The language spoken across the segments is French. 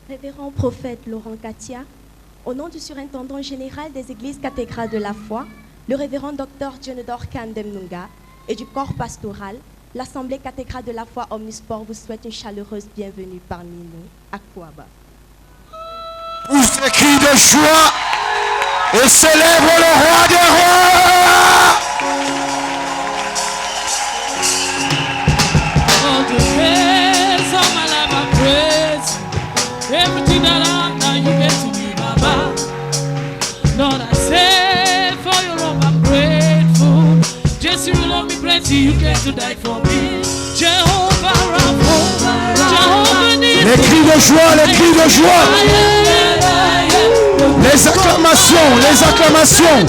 Révérend prophète Laurent Katia, au nom du surintendant général des églises cathédrales de la foi, le révérend docteur Dionodore Kandemnunga et du corps pastoral, l'Assemblée cathédrale de la foi Omnisport vous souhaite une chaleureuse bienvenue parmi nous à Kouaba. Pousse des cris de joie et célèbre le roi des rois. All the praise, all my life I praise. Everything that I'm now you get to me, Baba. Lord, I say for your love I'm grateful. Just you love me plenty, you get to die for me. Jehovah Rapha, Jehovah Nissi. Les cris de joie, les cris de joie. Les acclamations, les acclamations.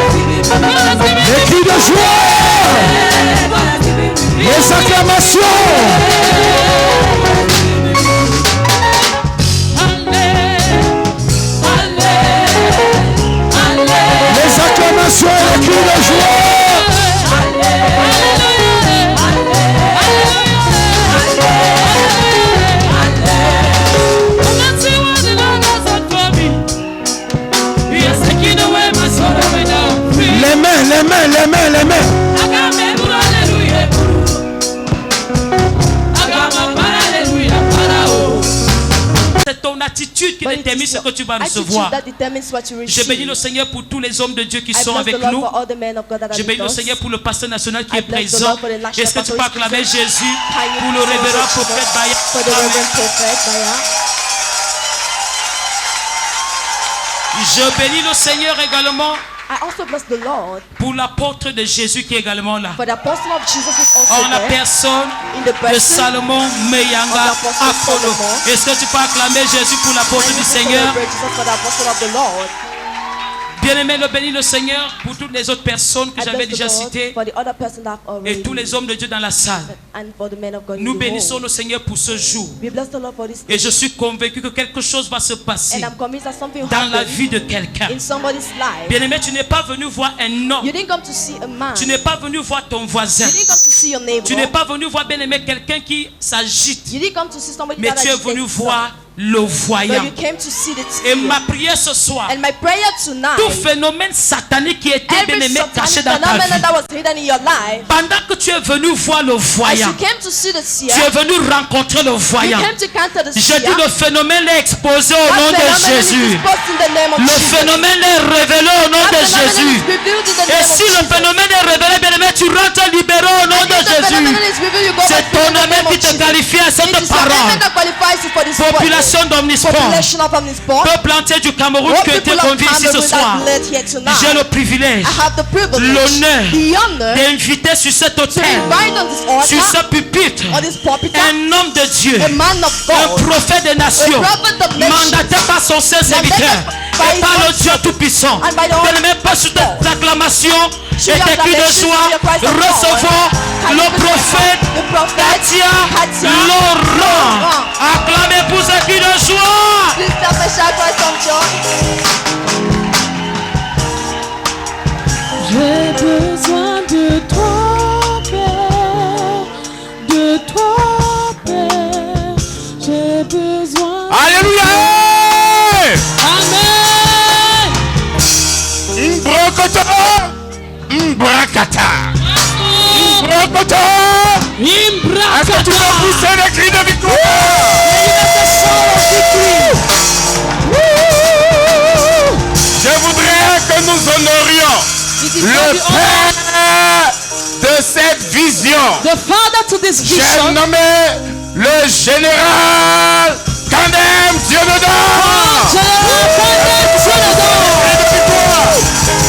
Les cris de joie, les acclamations. Les acclamations et les cris de joie. Les mains, les mains, les mains, les mains. C'est ton attitude qui détermine ce que tu vas recevoir. Je bénis le Seigneur pour tous les hommes de Dieu qui sont avec nous. Je bénis le Seigneur pour le pasteur national qui est présent. Est-ce que tu peux acclamer Jésus pour le révérend prophète Baya? Je bénis le Seigneur également I also bless the Lord pour l'apôtre de Jésus qui est également là. for the apostle of Jesus is also En la there. personne In the de person Salomon Meyanga of the apostle Apollo. Solomon. Est-ce que tu peux acclamer Jésus pour l'apôtre And du you can Seigneur? celebrate Jesus for the apostle of the Lord. Bien-aimé, le bénis le Seigneur pour toutes les autres personnes que I j'avais bless the déjà Lord citées for the other person that I've already et tous les hommes de Dieu dans la salle. and for the men of God in Nous the bénissons home. le Seigneur pour ce jour. We bless the Lord for this Et day. je suis convaincu que quelque chose va se passer And I'm convinced that something will dans la happen vie de quelqu'un. in somebody's life. Bien-aimé, tu n'es pas venu voir un homme. You didn't come to see a man. Tu n'es pas venu voir ton voisin. You didn't come to see your neighbor. Tu n'es pas venu voir, bien-aimé, quelqu'un qui s'agite. You didn't come to see somebody Mais that tu es agitates venu himself. voir le voyant. But you came to see the Et tear. ma prière ce soir, And my prayer tonight, tout phénomène satanique qui était, every bien-aimé, caché satanic dans ta phenomenon vie, that was hidden in your life, pendant que tu es venu voir le as voyant, you came to see the tu tear, es venu rencontrer le you voyant. came to counter the Je tear. dis le phénomène est exposé au That nom de phenomenon is Jésus. exposed in the name of Le Jesus. phénomène est révélé au nom That de phenomenon Jésus. is revealed in the Et name of si le Jesus. phénomène est révélé, bien-aimé, tu rentres libéré au nom And de if the phenomenon Jésus. is revealed, you go C'est back ton in the amen name of qui te Jesus. qualifie à It cette is your parole. amen that qualifies you for this word. Population d'Omnisport, Population of Omnisport. peuple entier du Cameroun All qui a été people of convié ici ce Cameroon soir. that led here tonight. J'ai le privilège, I have the privilege, l'honneur the honor d'inviter sur cet to autel, invite on this sur ce altar, pupitre, on this pulpit, un homme de Dieu, a man of un God, prophète des nations, a prophet of nations, mandaté par son saint serviteur by et par his le Dieu Tout-Puissant. and by the Holy Bien-aimé, pas sur God. tes acclamations Sur et tes cris de l'acclamation, joie, sur le praise of God. recevons Can le you prophète the prophet Katia Laurent. Acclamez pour ce cri de joie. Please clap a shout for some joy. J'ai besoin de toi, Père, de toi, Père. J'ai besoin. Alléluia. Amen. Mbrokoto. Mbrakata. Mbrokoto. Est-ce que tu peux pousser les cris de victoire? Je voudrais que nous honorions le Père de cette vision. The father to this J'ai vision. nommé le général Kandem Dionodore.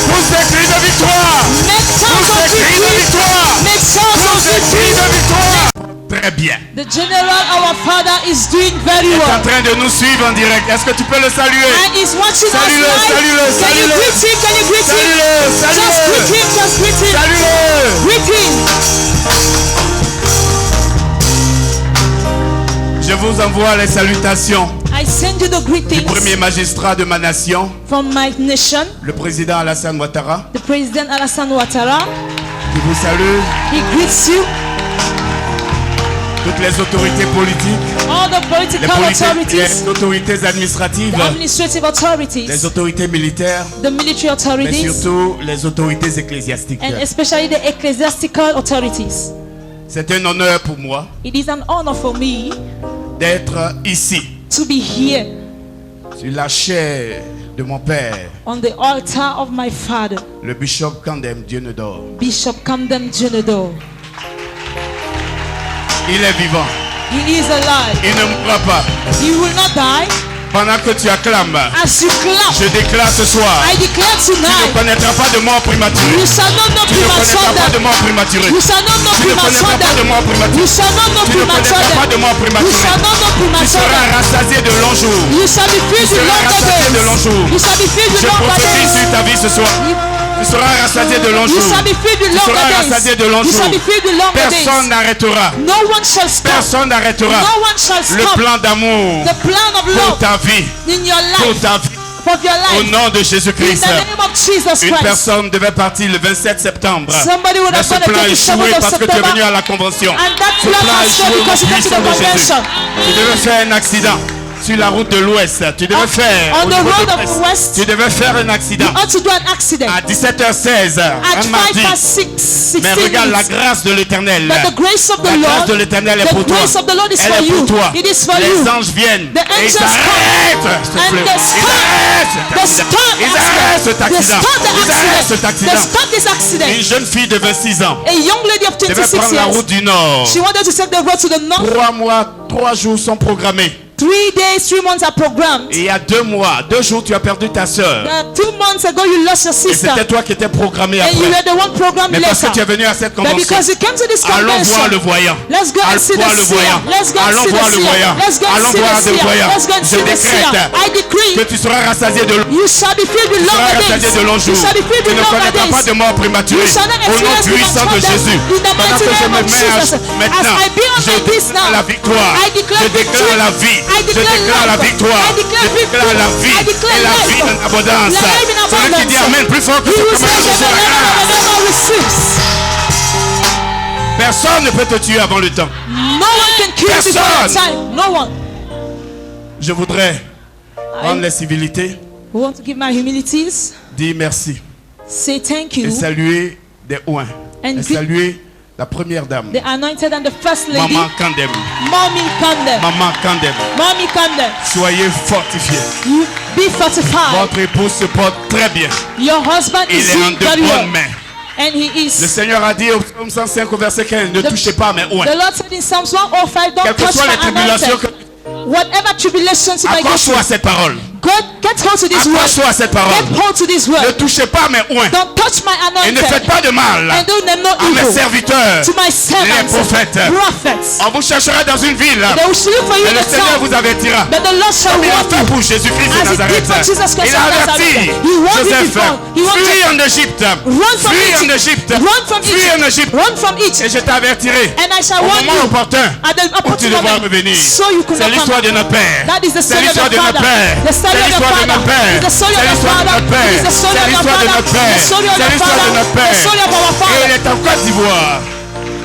Pousse des cris de victoire. Pousse des cris de victoire. Pousse des cris de victoire. Très bien. The general, our father, is doing very Il est en well. train de nous suivre en direct. Est-ce que tu peux le saluer? And he's watching us Salut-le, live. salut-le, Can you salut-le. greet him? Can you greet him? Salut-le, Just greet salut-le. him. Just greet him. Salut-le. Greet him. Je vous envoie les salutations. I I send you the du greetings premier magistrat de ma nation, from my nation, le président Alassane Ouattara, the President Alassane Ouattara. qui vous salue, He greets you, toutes les autorités politiques, all the les autorités administratives, the administrative authorities, les autorités militaires, the military mais authorities, surtout les autorités ecclésiastiques. and especially the ecclesiastical authorities. C'est un honneur pour moi It is an honor for me d'être ici, to be here sur la chair de mon père, on the altar of my father, le bishop Kandem Djenedor. Bishop Kamdem Djenedor. Il est vivant, He is alive. il ne mourra pas. He will not die. Pendant que tu acclames, As you clap, je déclare ce soir, I declare tu ne tonight, connaîtras pas de mort prématurée. you shall not know Tu ne connaîtras premature pas de death. mort prématurée. You shall not know Tu ne connaîtras premature pas de death. mort prématurée. You shall not know Tu ne premature connaîtras pas de death. mort You prématurée. shall not know Tu premature seras death. rassasié de longs jours. You shall be filled with seras longer rassasié de longs jours. days. You shall be filled with Je longer prophétise sur days. ta vie ce soir. Tu seras rassasié de longs You jours. shall be filled with Tu longer seras days. rassasié de longs You shall jours. be filled with longer days. Personne n'arrêtera. No one shall stop. Personne n'arrêtera No one shall le stop plan d'amour the plan of pour love ta vie. in your Pour life, ta vie. of your Au life. nom de In Jésus-Christ. the name of Jesus Une Christ. personne devait partir le 27 septembre. Somebody would Mais have ce gone plan to est 27th échoué of parce que tu es September. venu à la convention. And that Ce plan plan a has failed échoué au because you came to puissant the de Jésus. convention. Tu devais faire un accident sur la route de l'Ouest. Tu devais faire on au the niveau road de of West. Tu devais faire un accident You ought to do an accident à 17h16 at un mardi. 5:16. Mais regarde la grâce de l'Éternel. But the grace of the La grâce Lord, de l'Éternel est the pour toi. grace of the Lord is Elle for est you. pour toi. It is for Les you. anges viennent The et ils angels arrêtent come. s'il te And plaît. they Ils stop. arrêtent cet They accident. stop Ils arrêtent cet They accident. stop the Ils arrêtent cet accident. They accident. stop this Une accident. jeune fille de 26 ans A young lady of devait 26 prendre la years. route du Nord. She wanted to take the road to the north. 3 mois, 3 jours sont programmés. 3 days, 3 months are programmed. Et il y a 2 mois, 2 jours, tu as perdu ta sœur. 2 months ago, you lost your Et sister. c'était toi qui étais programmé And you après. were the one programmed Mais parce que later. tu es venu à cette But convention, because you came to this allons voir le convention, voyant. let's go and see the Allons voir le seer. voyant. Let's go and Allons see voir the le seer. voyant. Let's go and Allons see voir the le seer. voyant. Let's go and Je see the seer. décrète I que decree tu seras rassasié de you shall be filled with tu seras longer rassasié days. de longs You jours. shall be filled Tu with ne longer connaîtras pas days. de mort prématurée. You shall not Au nom experience puissant de premature Jésus. death. In the Pendant mighty que je name me of mets Jesus. maintenant, As I be on je my knees déclare now, la victoire. I declare Je déclare la victory. vie. I Je declare déclare la life. victoire. I declare Je déclare la victory. vie I declare et la life. vie en abondance. Life in Celui qui dit abundance. Amen plus fort que He ce who que says reçoit la amen, grâce. never receives. Personne ne peut te tuer avant le temps. No one can kill you before your Personne. time. No one. Je voudrais rendre I les civilités, want to give my humilities, dire merci say thank et you, saluer des oins And et greet- saluer la première dame, the anointed and the first lady, Maman Kandem. Mommy Kandem. Maman Kandem, Mommy Kandem. soyez fortifiés. You be fortified. Votre épouse se porte très bien. Your husband Il is est en doing de very well. bonnes mains. And he Le is. Seigneur a dit au psaume 105 au verset 15, ne touchez pas mes oins. The Lord said in Psalms 105, don't Quelles que touch soient les my tribulations, anointed. Whatever tribulations you might go accroche-toi à through, cette parole. God, get hold to this word. Accroche-toi à cette parole. Get hold to this Ne word. touchez pas mes oins. Don't touch my Et ne faites anointed. pas de mal And do them no à mes evil. serviteurs, To my les servants, prophètes. prophets. On vous cherchera dans une ville. They will look for you Et in le the Seigneur town. vous avertira. But the Lord shall Comme il a warn fait you. pour Jésus-Christ de As he did Nazareth. for Jesus Christ Il a of averti Nazareth. He warned you Joseph. before. He warned Fuis you. en Égypte. Run from Fuis en Egypt. Égypte. Run from Fuis en Egypt. Égypte. Run from Egypt. Et je t'avertirai And I shall au warn moment you opportun at the où tu opportune devras moment. revenir. So you could C'est not l'histoire come. de notre Père. That is the C'est story of l'histoire the de notre Father. Père. The story C'est of the l'histoire de Father. notre Père. It's the story C'est of the l'histoire de Father. notre Père. It's the story C'est of the l'histoire de Father. notre Père. The story of C'est the l'histoire de Father. notre The Père. story of our Et Father. il est en Côte d'Ivoire.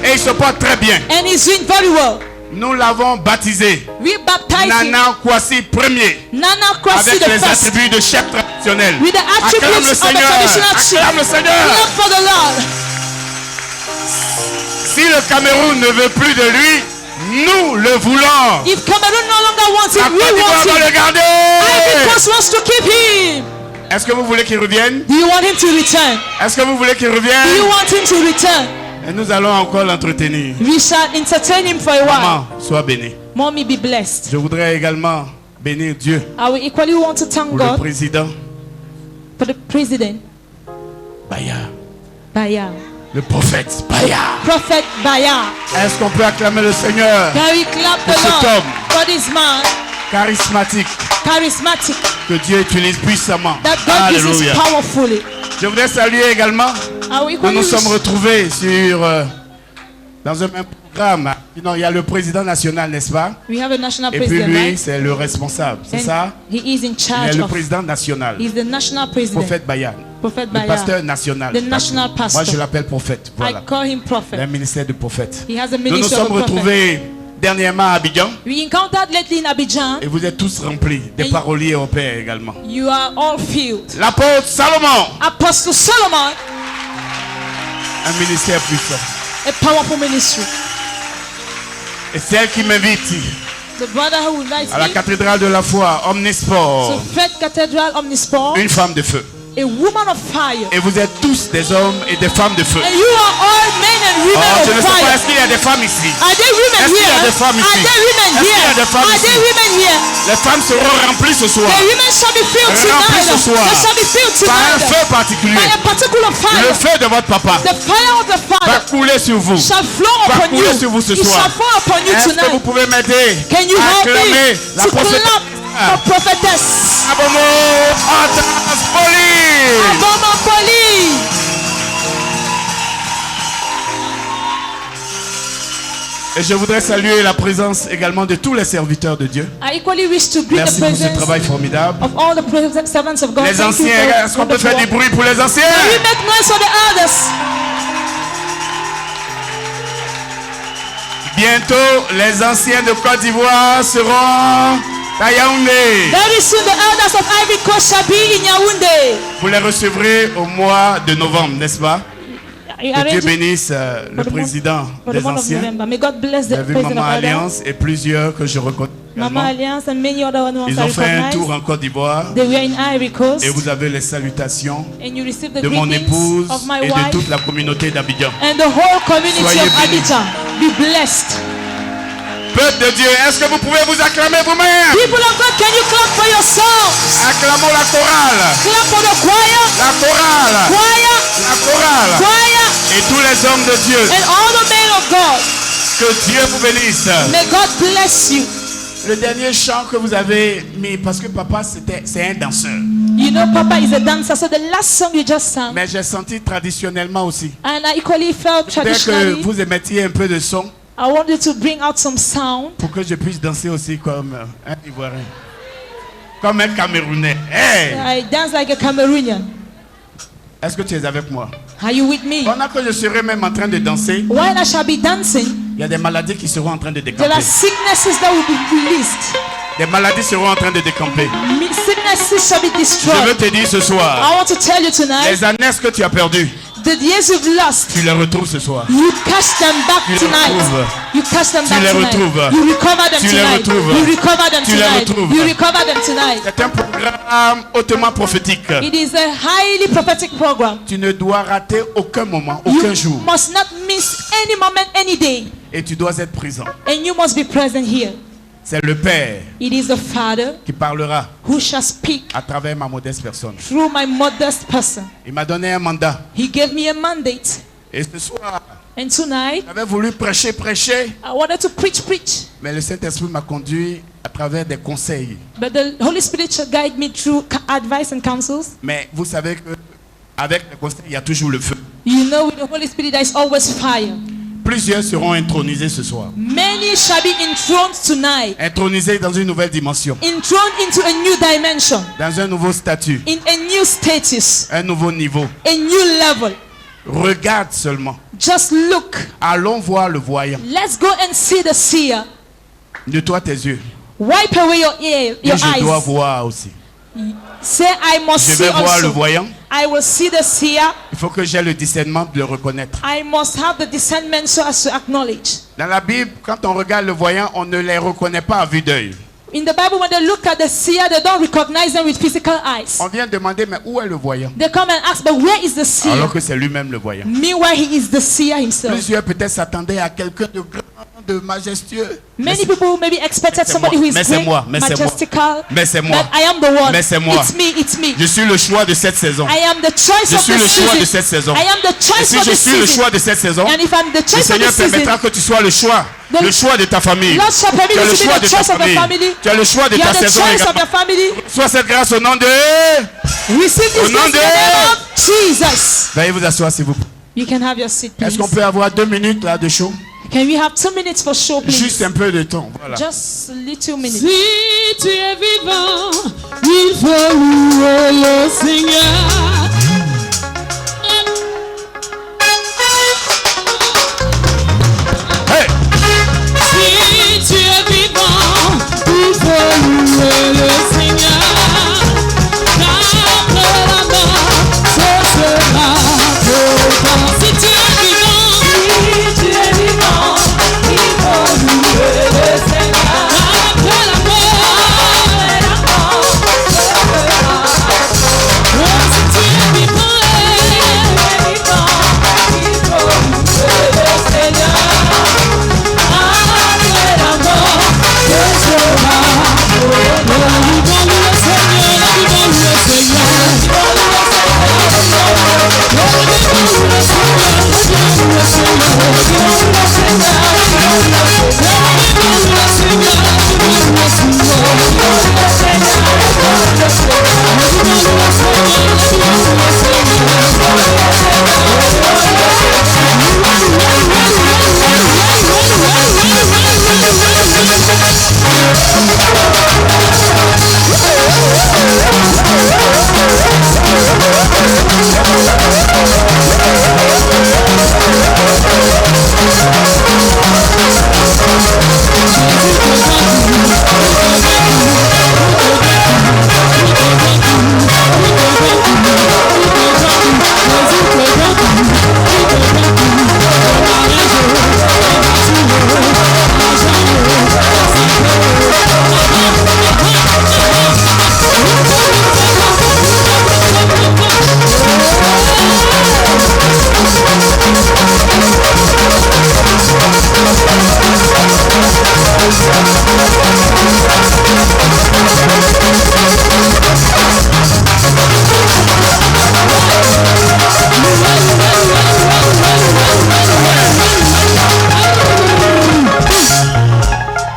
Et il se porte très bien. And he's doing very well. Nous l'avons baptisé We baptize him. Nana Kwasi premier Nana Kwasi avec the les first. attributs de chef traditionnel. With the Acclame attributes le of the Seigneur. traditional chief. Acclame le Seigneur. Clap for the Lord. Si le Cameroun ne veut plus de lui, nous le voulons. If Cameroon no longer wants La him, Côte we d'Ivoire want va him. le garder. Ivory Coast wants to keep him. Est-ce que vous voulez qu'il revienne? Do you want him to return? Est-ce que vous voulez qu'il Do you revienne? want him to return? Et nous allons encore l'entretenir. We shall entertain him for a while. Maman, sois béni. Mommy, be blessed. Je voudrais également bénir Dieu I will equally want to thank pour le God président for the president, Baya, Baya, le prophète Baya. Prophet Baya. Est-ce qu'on peut acclamer le Seigneur Can we clap the Pour cet Lord homme. for this man, charismatique charismatic, que Dieu utilise puissamment? that God uses Alléluia. powerfully. Je voudrais saluer également. I will Nous equally nous wish sommes retrouvés dans un même Sinon, il y a le président national, n'est-ce pas? We have a national Et puis president, lui, right? c'est le responsable. C'est ça? He is in Il charge est le of. président national. He's the national president. Prophète Bayan. Prophet Le Baya. pasteur national. The national pastor. Moi, je l'appelle prophète. Voilà. I call him Un prophet. ministère de prophète. He has a Nous nous ministry of sommes a prophet. retrouvés dernièrement à Abidjan. We encountered lately in Abidjan. Et vous êtes tous remplis. Des Et- paroliers européens également. You are all filled. L'apôtre Salomon. Apostle Solomon, Un ministère puissant. a powerful ministry. Et c'est elle qui m'invite The brother who invites à la me cathédrale de la foi, to Omnisport. Faith Cathedral Omnisport, Une femme de feu. a woman of fire. Et vous êtes tous des hommes et des femmes de feu. And you are all men and Oh, women je ne of sais pas, fire. est-ce qu'il y a des femmes ici? Are there women Est-ce qu'il y a here? des femmes Are ici? there women Est-ce qu'il y a here? des femmes Are ici? there women here? Les femmes seront remplies ce soir. The women shall be filled Remplies tonight. ce soir. They shall be filled Par un tonight feu particulier. by a particular Le fire. feu de votre papa The fire of the va Father couler sur vous. shall flow Va upon you. couler sur vous ce It soir. shall fall upon you Est-ce que vous tonight. pouvez m'aider Can you à help acclamer me la to prophétesse? clap the prophetess? Abomo Atas Poli. Aboma Poli. Et je voudrais saluer la présence également de tous les serviteurs de Dieu. I equally wish to greet Merci the pour ce presence travail formidable. of all the servants of God. Les Thank you anciens, for est-ce qu'on peut wonderful faire du work. bruit pour les anciens? Can we make noise for the elders? Bientôt, les anciens de Côte d'Ivoire seront à Yaoundé. Very soon the elders of Ivory Coast shall be in Yaoundé. Vous les recevrez au mois de novembre, n'est-ce pas? I Que Dieu arrange it bénisse le for the month- président for the des month of anciens. November. May God bless Vous the avez vu president Maman of elders. Alliance et plusieurs que je reconnais Mama également. Alliance and many other ones Ils I ont fait un recognize. tour en Côte d'Ivoire They were in Ivory Coast. et vous avez les salutations And you receive the de mon greetings épouse of my et de wife toute la communauté d'Abidjan. and the whole community Soyez of bénis. Abidjan. Be blessed. Peuple de Dieu, est-ce que vous pouvez vous acclamer vous-même? People of God, can you clap for yourselves? Acclamons la chorale, Clap for the choir, la chorale, choir, la chorale choir, et tous les hommes de Dieu. and all the men of God. Que Dieu vous bénisse. May God bless you. Le dernier chant que vous avez mis, parce que papa c'est un danseur, You know, Papa is a dancer, so the last song you just sang, mais j'ai senti traditionnellement aussi. and I equally felt Dès que traditionally. vous émettiez un peu de son I want you to bring out some sound pour que je puisse danser aussi comme un Ivoirien, comme un Camerounais. Hey! I dance like a Cameroonian. Est-ce que tu es avec moi? Are you with me? Pendant que je serai même en train de danser, While I shall be dancing, il y a des maladies qui seront en train de there décamper. are sicknesses that will be released. Des maladies seront en train de décamper. Sicknesses shall be Je destroyed. veux te dire ce soir, I want to tell you tonight, les années que tu as perdues, the years you've lost, tu les retrouves ce soir. you catch them back Tu les tonight. retrouves. You catch them Tu back les tonight. retrouves. You recover them Tu les tonight. retrouves. You recover them Tu les tonight. retrouves. You recover them tonight. C'est un programme hautement prophétique. It is a highly prophetic program. Tu ne dois rater aucun moment, aucun You jour. must not miss any moment, any day. Et tu dois être présent. And you must be present here. C'est le Père It is the Father qui parlera who shall speak à travers ma modeste personne. through my modest person. Il m'a donné un mandat. He gave me a mandate. Et ce soir, And tonight, j'avais voulu prêcher, I wanted to preach. mais le Saint-Esprit m'a conduit à travers des conseils. But the Holy Spirit shall guide me through advice and counsels. Mais vous savez que avec les conseils, il y a toujours le feu. You know, with the Holy Spirit, there is always fire. Plusieurs seront intronisés ce soir. Many shall be enthroned tonight. Intronisés dans une nouvelle dimension, Enthroned into a new dimension, dans un nouveau statut, in a new status, un nouveau niveau. a new level. Regarde seulement. Just look. Allons voir le voyant. Let's go and see the seer. Nettoie tes yeux. Wipe away your ear, Et your je dois eyes. voir aussi. Say, I must Je see vais voir le also. voyant. I will see the seer. Il faut que j'ai le discernement de le reconnaître. I must have the discernment so as to acknowledge. Dans la Bible, quand on regarde le voyant, on ne les reconnaît pas à vue d'œil. In the Bible, when they look at the seer, they don't recognize them with physical eyes. On vient demander, mais où est le voyant? They come and ask, but where is the seer? Alors que c'est lui-même le voyant. Meanwhile, he is the seer himself. Plusieurs peut-être s'attendaient à quelqu'un de grand, de majestueux. Many people maybe expected c'est somebody moi, who is mais c'est great, moi, mais c'est moi. majestical. Mais c'est moi. But I am the one. Mais c'est moi. It's me. Je suis le choix de cette saison. I am the choice Je of suis the le choix season. de cette saison. I am the Et choice si of je the suis le season. choix de cette saison, And if I'm the le choice of Seigneur the season, permettra que tu sois le choix de ta famille. Lord shall permit Tu as you le to choix be de the ta choice of the famille. family. Tu as le choix de You ta are the saison choice of également. your family. Sois cette grâce au nom de... Receive Au this nom grace in the de- name of Jesus. Veuillez vous asseoir s'il vous plaît. You can have your seat, Est-ce please. qu'on peut avoir 2 minutes là de show? Can we have 2 minutes for show, please? Juste un peu de temps. Voilà. Just a little minute. Si tu es vivant, il faut louer le Seigneur. Hey! Si tu es vivant, il faut louer le Seigneur. Car après la mort, ce sera beau. Si tu es vivant, il faut louer le Seigneur. Après la mort, ce sera beau. Si tu es vivant, il faut louer le Seigneur.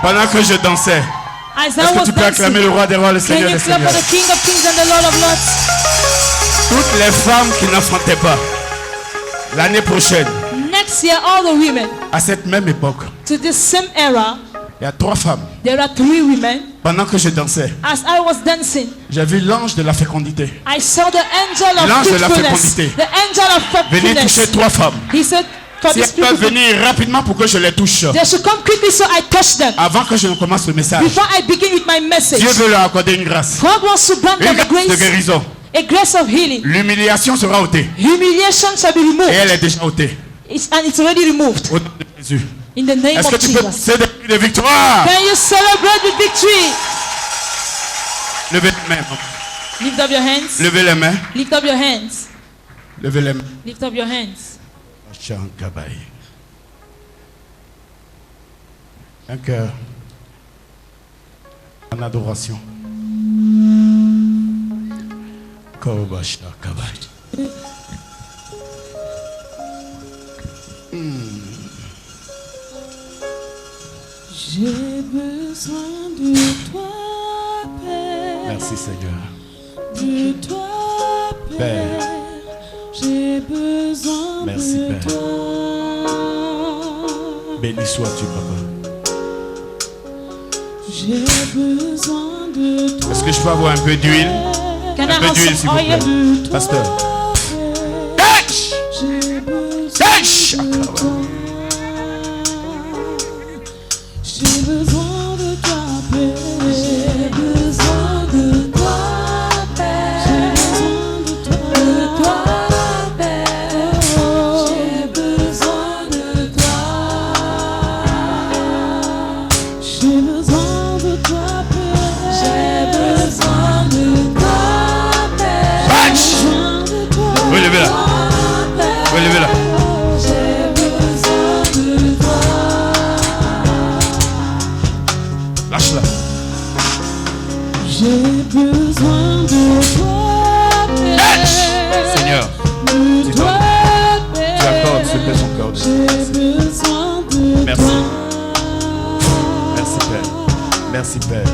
Pendant que je dansais, As I est-ce que was tu peux acclamer dancing, le roi des rois, le can Seigneur you des clap for seigneurs? the King of Kings and the Lord of Lords? Toutes les femmes qui n'enfantaient pas, l'année prochaine, Next year, all the women, à cette même époque, to this same era, il y a 3 femmes. there are 3 women. Pendant que je dansais, As I was dancing, j'ai vu l'ange de la fécondité I saw the angel of L'ange de la fruitfulness. fécondité. The angel of venir toucher fruitfulness. 3 femmes. He said, for Si these elles peuvent people, venir rapidement pour que je les touche, they should come quickly so I touch them. avant que je ne commence le message, Before I begin with my message, Dieu veut leur accorder une grâce. God wants to grant Une them a grâce de grace, guérison. a grace of healing. L'humiliation sera ôtée. Humiliation shall be Et removed. elle est déjà ôtée. And it's already removed. Au nom de Jésus. In the name Est-ce que of tu peux Jesus. pousser des cris de victoire? Can you celebrate with victory? Levez les mains. Lift up your hands. Levez les mains. Lift up your hands. Levez les mains. Lift up your hands. Chankabaï. Un cœur en adoration. Kobasha Kabai. J'ai besoin de toi, Père. Merci Seigneur. De toi, Père. Père. J'ai besoin Merci, de Père. toi. Béni sois-tu, Papa. J'ai besoin de toi. Est-ce que je peux avoir un peu d'huile? Can I Un peu have d'huile, s'il some vous plaît. oil? Pasteur. Touch! J'ai besoin de toi. J'ai besoin de toi, Père. J'ai besoin de toi, Père. J'ai besoin de toi, Père. J'ai besoin de toi. J'ai besoin de toi, Père. J'ai besoin de toi, Père. Touch! J'ai besoin de toi. Relevez-la. Relevez-la. J'ai besoin de toi. Lâche-la. J'ai besoin de toi, Père. Seigneur, De toi, Père. tu accordes ce que son cœur J'ai demande. besoin de Merci. toi. Merci Père. Merci Père.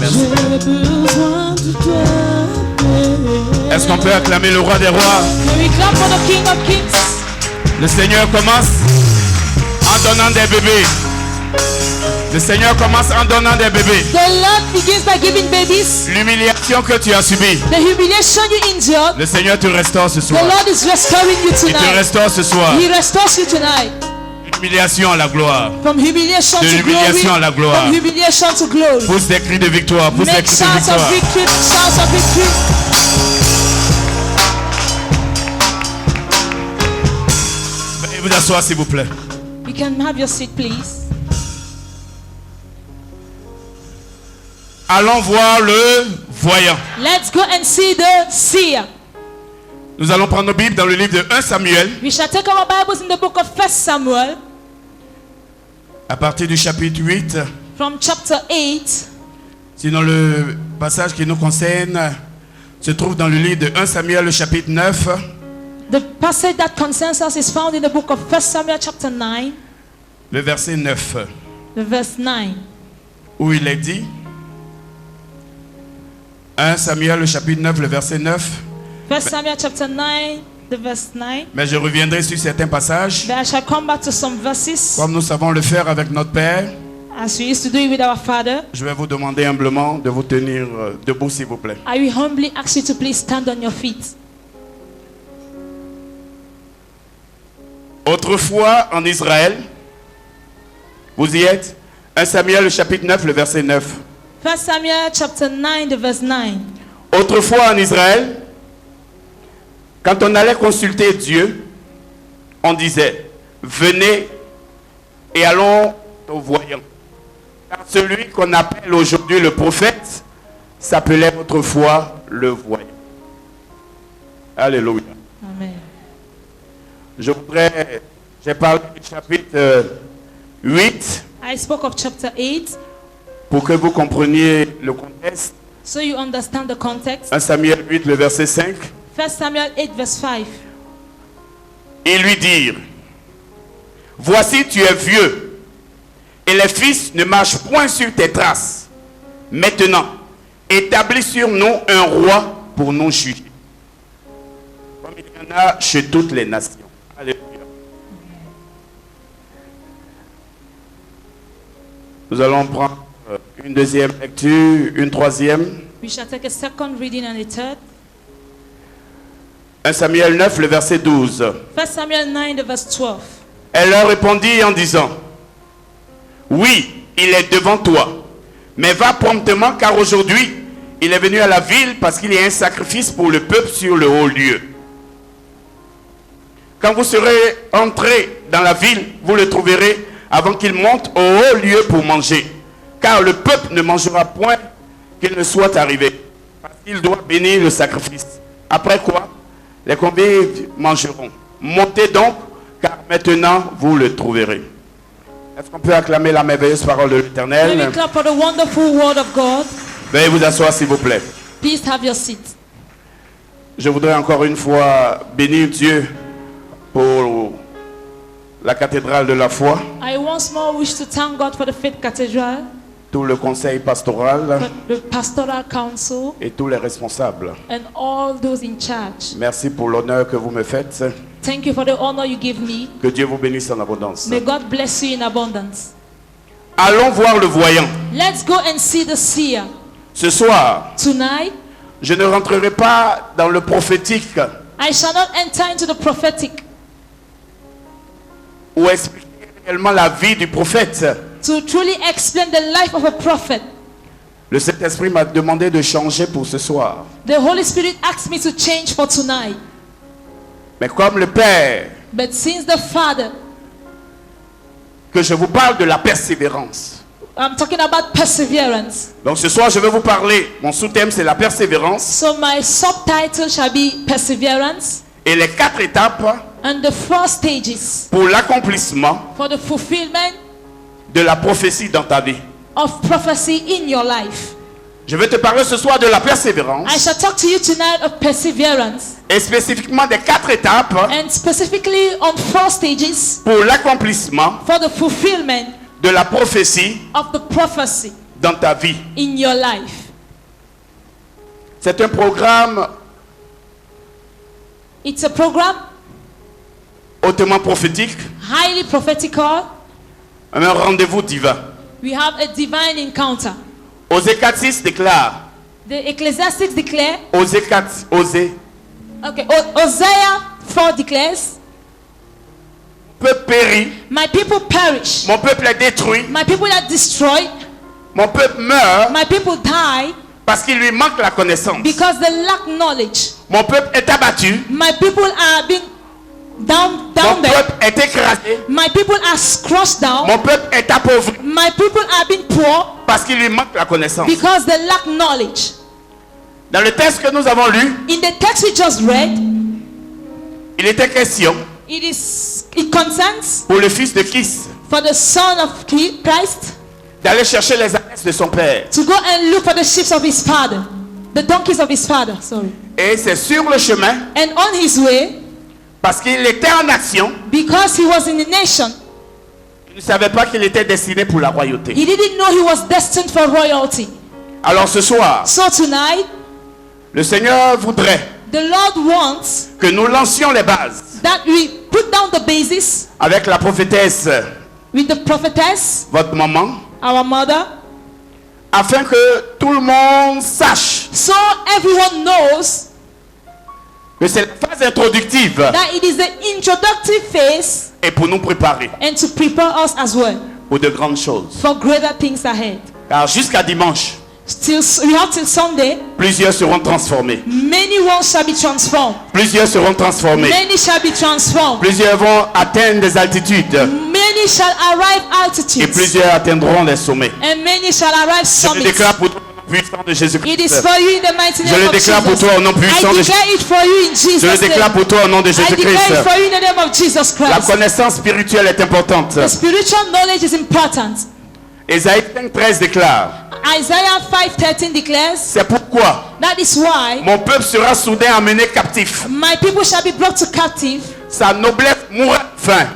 Merci Père. J'ai besoin de toi, Père. Est-ce qu'on peut acclamer le roi des rois? Can we clap for the King of Kings? Le Seigneur commence. En donnant des bébés. Le Seigneur commence en donnant des bébés. The Lord begins by giving babies. L'humiliation que tu as subie, The humiliation you endured. le Seigneur te restaure ce The soir. Lord is restoring you Il te tonight. restaure ce soir. He restores you tonight. L'humiliation à la gloire. From humiliation De to glory. l'humiliation à la gloire. From humiliation to glory. Pousse des cris de victoire. Pousse des Make cris de shouts of victoire. victory. Shouts of victory. Veuillez vous asseoir s'il vous plaît. You can have your seat, please. Allons voir le voyant. Let's go and see the seer. Nous allons prendre nos Bibles dans le livre de 1 Samuel, We shall take our Bibles in the book of 1 Samuel à partir du chapitre 8. from chapter 8. Sinon, le passage qui nous concerne se trouve dans le livre de 1 Samuel, le chapitre 9, The passage that concerns us is found in the book of 1 Samuel chapter 9, le verset 9, the verse 9. où il est dit, 1 Samuel, le chapitre 9, le verset 9, 1 Samuel chapter 9, the verse 9. mais je reviendrai sur certains passages, But I shall come back to some verses comme nous savons le faire avec notre Père. as we used to do it with our Father. Je vais vous demander humblement de vous tenir debout, s'il vous plaît. I will humbly ask you to please stand on your feet. Autrefois en Israël, vous y êtes, 1 Samuel, le chapitre 9, le verset 9. 1 Samuel chapter 9, the verse 9. Autrefois en Israël, quand on allait consulter Dieu, on disait, venez et allons au voyant. Car celui qu'on appelle aujourd'hui le prophète s'appelait autrefois le voyant. Alléluia. Amen. J'ai parlé du chapitre 8 I spoke of chapter 8 pour que vous compreniez le contexte. so you understand the context. 1 Samuel 8, le verset 5. 1 Samuel 8, verse 5. Et lui dire, voici tu es vieux, et les fils ne marchent point sur tes traces. Maintenant, établis sur nous un roi pour nous juger, comme il y en a chez toutes les nations. Alléluia. Nous allons prendre une deuxième lecture, une troisième. We shall take a second reading and a third. 1 Samuel 9, le verset 12. 1 Samuel 9, the verse 12. Elle leur répondit en disant, oui, il est devant toi, mais va promptement car aujourd'hui, il est venu à la ville parce qu'il y a un sacrifice pour le peuple sur le haut lieu. Quand vous serez entrés dans la ville, vous le trouverez avant qu'il monte au haut lieu pour manger. Car le peuple ne mangera point qu'il ne soit arrivé, parce qu'il doit bénir le sacrifice. Après quoi, les convives mangeront. Montez donc, car maintenant vous le trouverez. Est-ce qu'on peut acclamer la merveilleuse parole de Let me l'Éternel? clap for the wonderful word of God. Veuillez vous asseoir s'il vous plaît. Please have your seat. Je voudrais encore une fois bénir Dieu pour la cathédrale de la foi, I once more wish to thank God for the Faith Cathedral, tout le conseil pastoral for the Pastoral Council, et tous les responsables. and all those in charge. Merci pour l'honneur que vous me faites. Thank you for the honor you give me. Que Dieu vous bénisse en abondance. May God bless you in abundance. Allons voir le voyant. Let's go and see the seer. Ce soir, Tonight, je ne rentrerai pas dans le prophétique I shall not enter into the prophetic ou expliquer réellement la vie du prophète. to truly explain the life of a prophet. Le Saint-Esprit m'a demandé de changer pour ce soir. The Holy Spirit asked me to change for tonight. Mais comme le Père, But since the Father, que je vous parle de la persévérance. I'm talking about perseverance. Donc ce soir, je vais vous parler. Mon sous-thème, c'est la persévérance. So my subtitle shall be Perseverance Et les 4 étapes and the 4 stages pour l'accomplissement for the fulfillment de la prophétie dans ta vie. of prophecy in your life. Je vais te parler ce soir de la I persévérance shall talk to you tonight of perseverance et spécifiquement des 4 étapes and specifically on 4 stages pour l'accomplissement for the fulfillment de la prophétie of the prophecy dans ta vie. in your life. C'est un programme It's a program hautement prophétique highly prophetical Un rendez-vous divin. We have a divine encounter. Osée 4:6 déclare. The Ecclesiastes declare, Osée 4, Osée. okay, Hosea 4 declares, Peuple périt, my people perish, mon peuple est détruit, my people are destroyed, mon peuple meurt my people die parce qu'il lui manque la connaissance. because they lack knowledge. Mon peuple est abattu, My people are being down mon there. peuple est écrasé, My people are crushed down. mon peuple est appauvri My people are being poor parce qu'il lui manque la connaissance. because they lack knowledge. Dans le texte que nous avons lu, In the text we just read, il était question it concerns pour le fils de Kis for the son of Christ d'aller chercher les ânes de son père. to go and look for the sheep of his father, the donkeys of his father, sorry. Et c'est sur le chemin, And on his way, parce qu'il était en action, because he was in the nation, il ne savait pas qu'il était destiné pour la royauté. he didn't know he was destined for royalty. Alors ce soir, So tonight, le Seigneur voudrait the Lord wants que nous lancions les bases that we put down the basis avec la prophétesse, with the prophetess, votre maman, our mother, afin que tout le monde sache so everyone knows que c'est la phase introductive that it is the introductory phase et pour nous préparer and to prepare us as well pour de grandes choses. for greater things ahead. Car jusqu'à dimanche, We have till Sunday, plusieurs seront transformés. many ones shall be transformed. Plusieurs seront transformés. Many shall be transformed. Plusieurs vont atteindre des altitudes Many shall arrive et altitudes. plusieurs atteindront les sommets. And many shall arrive Je le summits. déclare pour toi au nom puissant de It is Jésus-Christ. for you in the mighty Je name le of déclare pour Jesus. toi au nom I puissant de Jésus. declare it for you in Je le Jesus' déclare name. pour toi au nom de I declare it Jésus-Christ. for you in the name of Jesus La Christ. connaissance spirituelle est importante. The spiritual knowledge is important. Ésaïe 5:13 déclare: Isaiah 5:13 declares, c'est pourquoi that is why mon peuple sera soudain amené captif. my people shall be brought to captive. Sa noblesse mourra de faim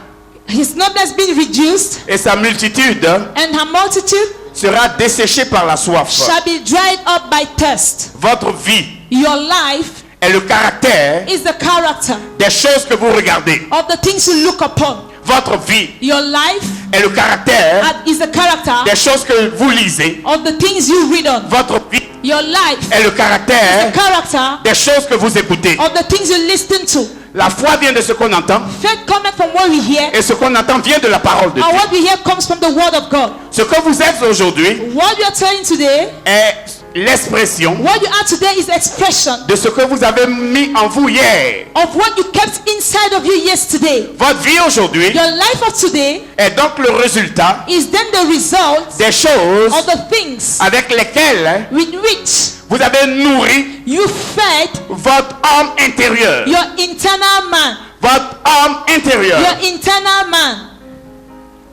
His noblesse being reduced, et sa multitude and her multitude sera desséchée par la soif. shall be dried up by thirst. Votre vie Your life est le caractère is the character des choses que vous regardez. of the things you look upon. Votre vie Your life est le caractère is the character des choses que vous lisez. of the things you read on. Votre vie Your life est le is caractère the character des choses que vous écoutez. of the things you listen to. La foi vient de ce qu'on entend Faith cometh from what we hear, et ce qu'on entend vient de la parole de and Dieu. what we hear comes from the word of God. Ce que vous êtes aujourd'hui What you are telling today, est l'expression what you are today is expression de ce que vous avez mis en vous hier. of what you kept inside of you yesterday. Votre vie aujourd'hui Your life of today est donc le résultat is then the result des choses of the things avec lesquelles with which vous avez nourri you fed votre âme intérieure. your internal man. Votre âme intérieure. Your internal man.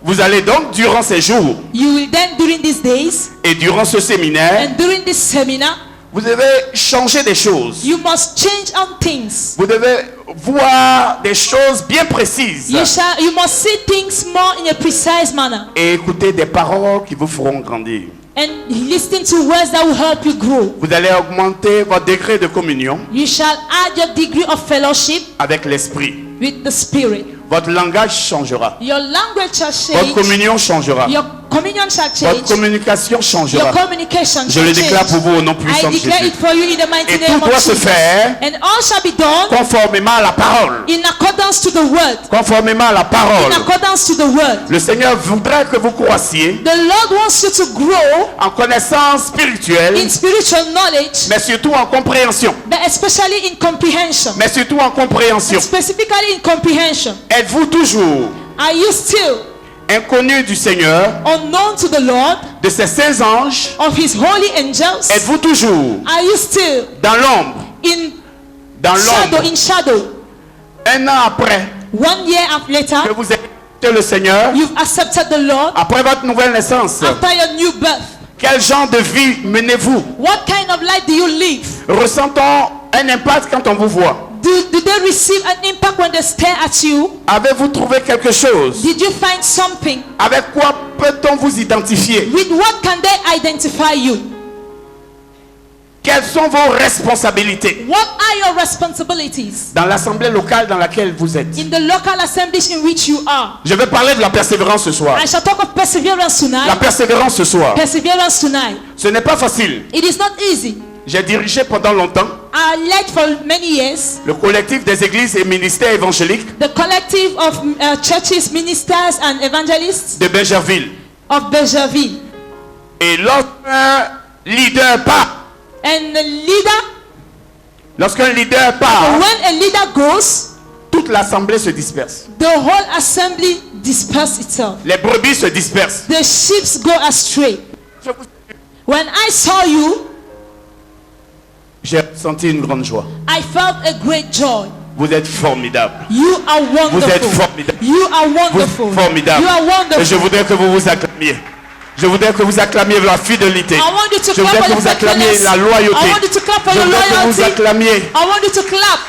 Vous allez donc, durant ces jours You will then, during these days et durant ce séminaire, and during this seminar, vous devez changer des choses. you must change on things. Vous devez voir des choses bien précises You must see things more in a precise manner et écouter des paroles qui vous feront grandir. and listen to words that will help you grow. Vous allez augmenter votre degré de communion You shall add your degree of fellowship avec l'esprit. with the Spirit. Votre langage changera. Your language shall Votre change. communion changera. Your communion shall Votre change. communication Your changera. communication Je shall le déclare pour change. vous au nom puissant I de declare Jésus. it for you in the mighty Et name tout of doit se Jesus. faire And all shall be done conformément à la parole. in accordance to the word. Conformément à la In parole. accordance to the word. Le Seigneur voudrait que vous croissiez The Lord wants you to grow en connaissance spirituelle, in spiritual knowledge, mais surtout en compréhension. but especially in comprehension. Mais surtout en compréhension. Specifically in comprehension. Êtes-vous toujours Are you still inconnu du Seigneur, unknown to the Lord, de ses saints anges? of his holy angels? Êtes-vous toujours Are you still dans l'ombre? in shadow? In shadow. Un an après 1 year que later, vous avez accepté le Seigneur, you've accepted the Lord après votre nouvelle naissance, after your new birth. quel genre de vie menez-vous? What kind of life do you live? Ressent-on un impact quand on vous voit? Do they receive an impact when they stare at you? Avez-vous trouvé quelque chose? Did you find something? Avec quoi peut-on vous identifier? With what can they identify you? Quelles sont vos responsabilités What are your responsibilities dans l'assemblée locale dans laquelle vous êtes? in the local assemblies in which you are? Je vais parler de la persévérance ce soir. I shall talk of perseverance La tonight. persévérance ce soir. Perseverance tonight. Ce n'est pas facile. It is not easy. J'ai dirigé pendant longtemps I led for many years le collectif des églises et ministères évangéliques the collective of churches, ministers, and evangelists de Benjerville. of Bergerville. Et lorsqu'un leader part, And the leader, lorsqu'un leader part, when a leader goes, toute l'assemblée se disperse. the whole assembly disperses itself. Les brebis se dispersent. The sheep go astray. When I saw you, J'ai senti une grande joie. I felt a great joy. Vous êtes formidables. You are wonderful. Vous êtes formidables. You are Vous wonderful. êtes formidables. You are Et je wonderful. voudrais que vous vous acclamiez. Je voudrais que vous acclamiez la fidélité. I want you to Je clap voudrais for que your vous acclamiez faithfulness. la loyauté. I want you to clap for Je your voudrais que vous loyalty. acclamiez. I want you to clap.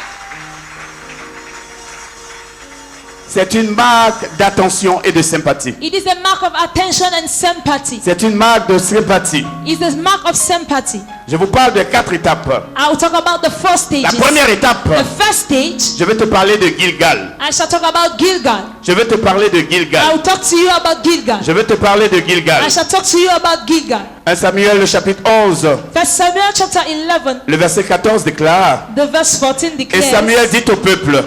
C'est une marque d'attention et de sympathie. It is a mark of attention and sympathy. C'est une marque de sympathie. It's a mark of sympathy. Je vous parle de 4 étapes. I will talk about the four stages. La première étape, The first stage, je vais te parler de Gilgal. I shall talk about Gilgal. Je vais te parler de I Gilgal. will talk to you about Gilgal. Je vais te parler de Gilgal. I shall talk to you about Gilgal. 1 Samuel, le chapitre 11, First Samuel chapter 11, le verset 14 déclare. the verse 14 Et declares. Samuel dit au peuple.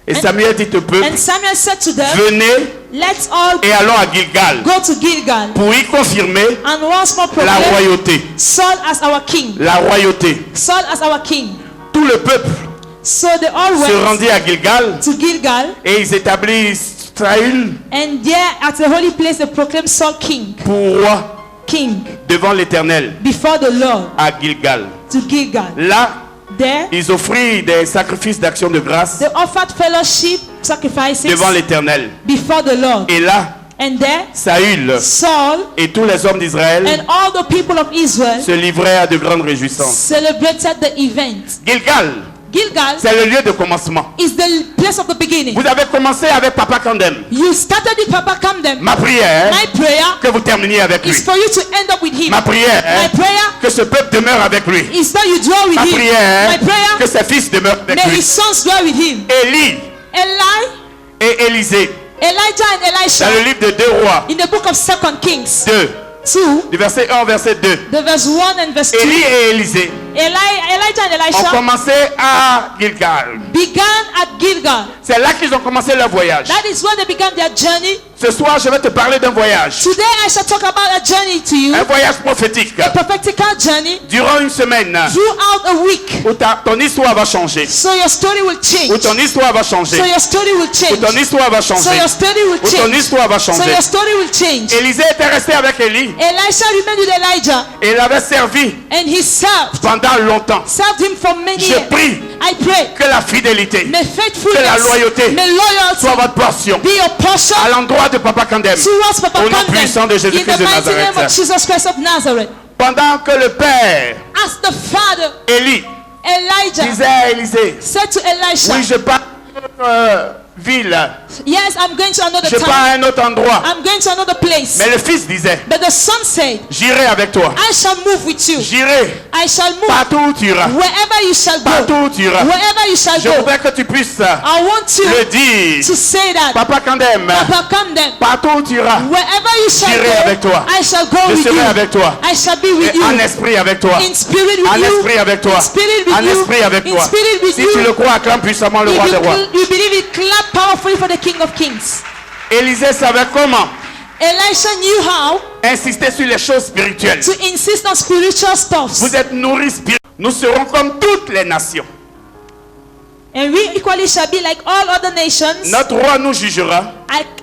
Et Samuel dit au peuple, And Samuel said to them, venez let's all et allons à Gilgal go to Gilgal pour y confirmer and once more la proclaim royauté. Saul as our king. La royauté. Saul as our king. Tout le peuple So they all se went rendit à Gilgal to Gilgal, et ils établissent Saül and there at the holy place they proclaimed Saul king, pour roi king devant l'Éternel before the Lord à Gilgal. to Gilgal. Là, There ils offrirent des sacrifices d'action de grâce they offered fellowship sacrifices devant l'Éternel. before the Lord. Et là, And there Saül Saul et tous les hommes d'Israël and all the people of Israel se livraient à de grandes réjouissances. celebrated the event. Gilgal, Gilgal c'est le lieu de commencement. is the place of the beginning. Vous avez commencé avec Papa Kandem. You started with Papa Camden. Ma prière, My prayer que vous terminiez avec lui. is for you to end up with him. Ma prière, My prayer que ce peuple demeure avec lui. is that you dwell with Ma him. prière, My prayer, que ses fils demeurent avec may lui. his sons dwell with him. Élie Eli, et Élisée, Elijah and dans le Elisha livre de 2 rois, in the book of 2 Kings 2, 2, du verset 1 au verset 2. the verse 1 and verse 2. Élie et Élisée Elijah and ont Elisha commencé à Gilgal. began at Gilgal. C'est là qu'ils ont commencé leur voyage. That is where they began their journey. Ce soir, je vais te parler d'un voyage. Today I shall talk about a journey to you, Un voyage prophétique. a prophetical journey Durant une semaine, throughout a week. où ton histoire va changer. So your story will change. Où ton histoire va changer. So your story will Où change. ton histoire va So changer. your story will Où ton change. histoire va So changer. your story will change. Élisée était resté avec Élie Elisha remained with Elijah et il avait servi and he served pendant longtemps. him for many Je years. prie I pray, que la fidélité may Que la faithfulness, loyauté may soit loyalty votre portion be your portion à l'endroit de Papa Kandem. towards Papa Au nom puissant de Camden. In Jésus-Christ the de mighty name of Nazareth. Jesus Christ of Nazareth. Pendant que le père As the father, Élie Elijah, disait à Élisée, said to Elisha, oui, je pars à une autre ville, yes, I'm going to another je pars town. à un autre endroit. I'm going to another place. Mais le fils disait, But the son said, j'irai avec toi. I shall move with you. J'irai I shall move partout où tu iras. wherever you shall Partout go. où tu iras. Wherever you shall Je go. voudrais que tu puisses I want le you dire. to say that. Papa Kandem, Papa Camden, partout où tu iras, wherever you shall J'irai avec go, toi. I shall go je with serai you. avec toi. I shall be with Et en you. esprit avec toi. In spirit with En you. esprit avec toi. In spirit with En you. esprit avec In toi. spirit with Si you. tu le crois, acclame puissamment le If roi des rois. you believe it, clap powerfully for the King of Kings. Élisée savait comment Elisha knew how insister sur les choses spirituelles. to insist on spiritual stuff. Vous êtes nourris spirituellement. Nous serons comme toutes les nations. And we equally shall be like all other nations. Notre roi nous jugera.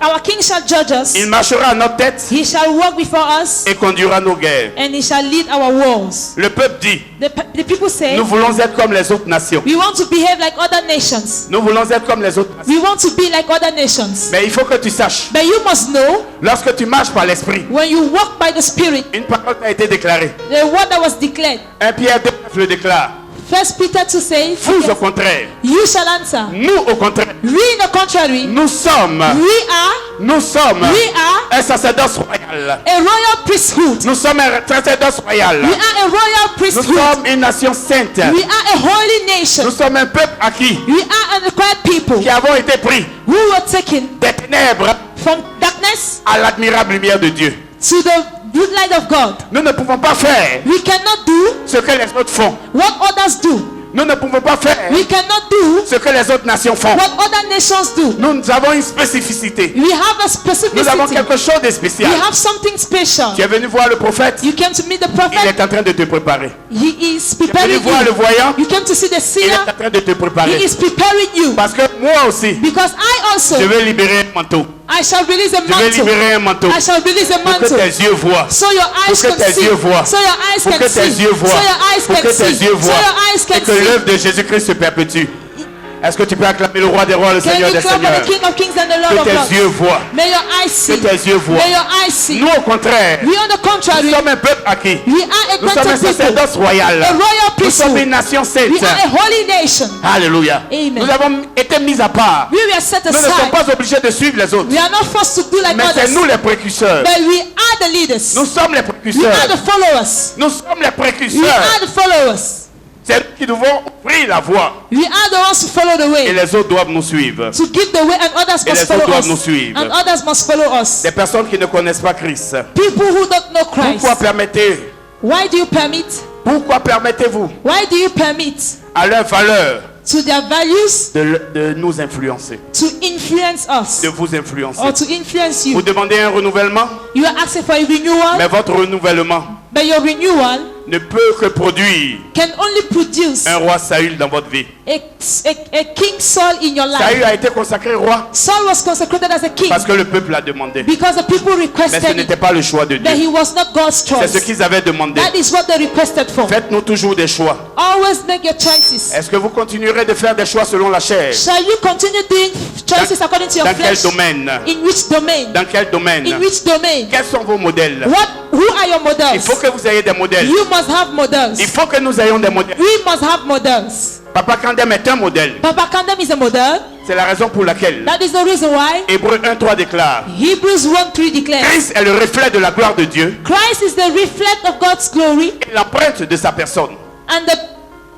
Our King shall judge us. Il marchera à notre tête He shall walk before us. et conduira nos guerres. And he shall lead our wars. Le peuple dit, The people say, nous voulons être comme les autres nations. we want to behave like other nations. Nous voulons être comme les autres nations. We want to be like other nations. Mais il faut que tu saches, But you must know, lorsque tu marches par l'esprit, when you walk by the Spirit, une parole a été déclarée. the word that was declared. 1 Pierre 2 le déclare. First Peter 2 says, Vous au contraire, you shall answer. nous au contraire, We, in the contrary, nous sommes, we are Nous sommes We are un sacerdoce royal. a royal priesthood. Nous sommes un sacerdoce royal. We are a royal Nous priesthood. sommes une nation sainte. We are a holy Nous nation. sommes un peuple acquis We are an acquired people qui avons été pris who were taken des ténèbres from darkness à l'admirable lumière de Dieu. to the good light of God. Nous ne pouvons pas faire We cannot do ce que les autres font. what others do. Nous ne pouvons pas faire We cannot do ce que les autres nations font. what other nations do. Nous avons une spécificité. We have a Nous avons specificity. quelque chose de We spécial. have something special. Tu es venu voir le prophète. You came to meet the Il prophet. est en train de te préparer. He is Tu es venu preparing voir le you. voyant. You came to see the Il est seer. en train de te He préparer. is preparing you. Parce que moi aussi, Because I also, je vais libérer un manteau. I shall release a Je vais mantle. libérer un manteau. I shall release a Pour que mantle. tes yeux voient. So your eyes Pour que can tes see. yeux voient. So your eyes Pour que can tes see. yeux So voient. your eyes Pour can que tes see. yeux So voient. your eyes Et can que see. l'œuvre de Jésus-Christ se perpétue. Est-ce que tu peux acclamer le roi des rois, le Can Seigneur you des clap for seigneurs? the King of Kings and the Lord Que of tes Lords? yeux voient. May your eyes see. Que tes yeux voient. May your eyes see. Nous, au contraire, We on the nous contrary, sommes un peuple acquis. we are a Nous sommes un granted people. sacerdoce royal. A royal Nous sommes une priesthood. nation sainte. We are a holy nation. Alléluia. Amen. Nous avons été mis à part. We were set Nous ne sommes aside. pas obligés de suivre les autres. We are not forced to do like Mais c'est others. nous les précurseurs. But we are the leaders. Nous sommes les We are précurseurs. the followers. Nous sommes les We précurseurs. are the followers. C'est nous qui devons ouvrir la voie. We are the ones to follow the Et way. les autres doivent nous suivre. To give the way and others Et must les follow autres doivent us. nous suivre. And others must follow us. Des personnes qui ne connaissent pas Christ. People who don't know Christ. Why do you permit? Pourquoi permettez-vous Why do you permit à leur valeur to their values de nous influencer, to influence us de vous influencer? or to influence Vous you? demandez un renouvellement, You are asking for a renewal, mais votre renouvellement but your renewal ne peut que produire can only produce un roi Saül dans votre vie. a King Saul in your life. Saül a été consacré roi Saul was consecrated as a king parce que le peuple l'a demandé. because the people Mais ce requested n'était it, pas le choix de but he Dieu. was not God's C'est ce choice. qu'ils avaient demandé. That is what they requested for. Faites-nous toujours des choix. Always make your choices. Est-ce que vous continuerez de faire des choix selon la chair? Shall you continue doing choices according to your Dans quel flesh? domaine? In which domain? Dans quel domaine? In which domain? Quels sont vos modèles? Who are your Il models? faut que vous ayez des modèles. You must have models. Il faut que nous ayons des modèles. We must have models. Papa Kandem est un modèle. Papa Kandem is a model. C'est la raison pour laquelle That is the reason why Hébreux 1:3 déclare: Hebrews 1:3 declares Christ est le reflet de la gloire de Dieu Christ is the reflect of God's glory et l'empreinte de sa personne. and the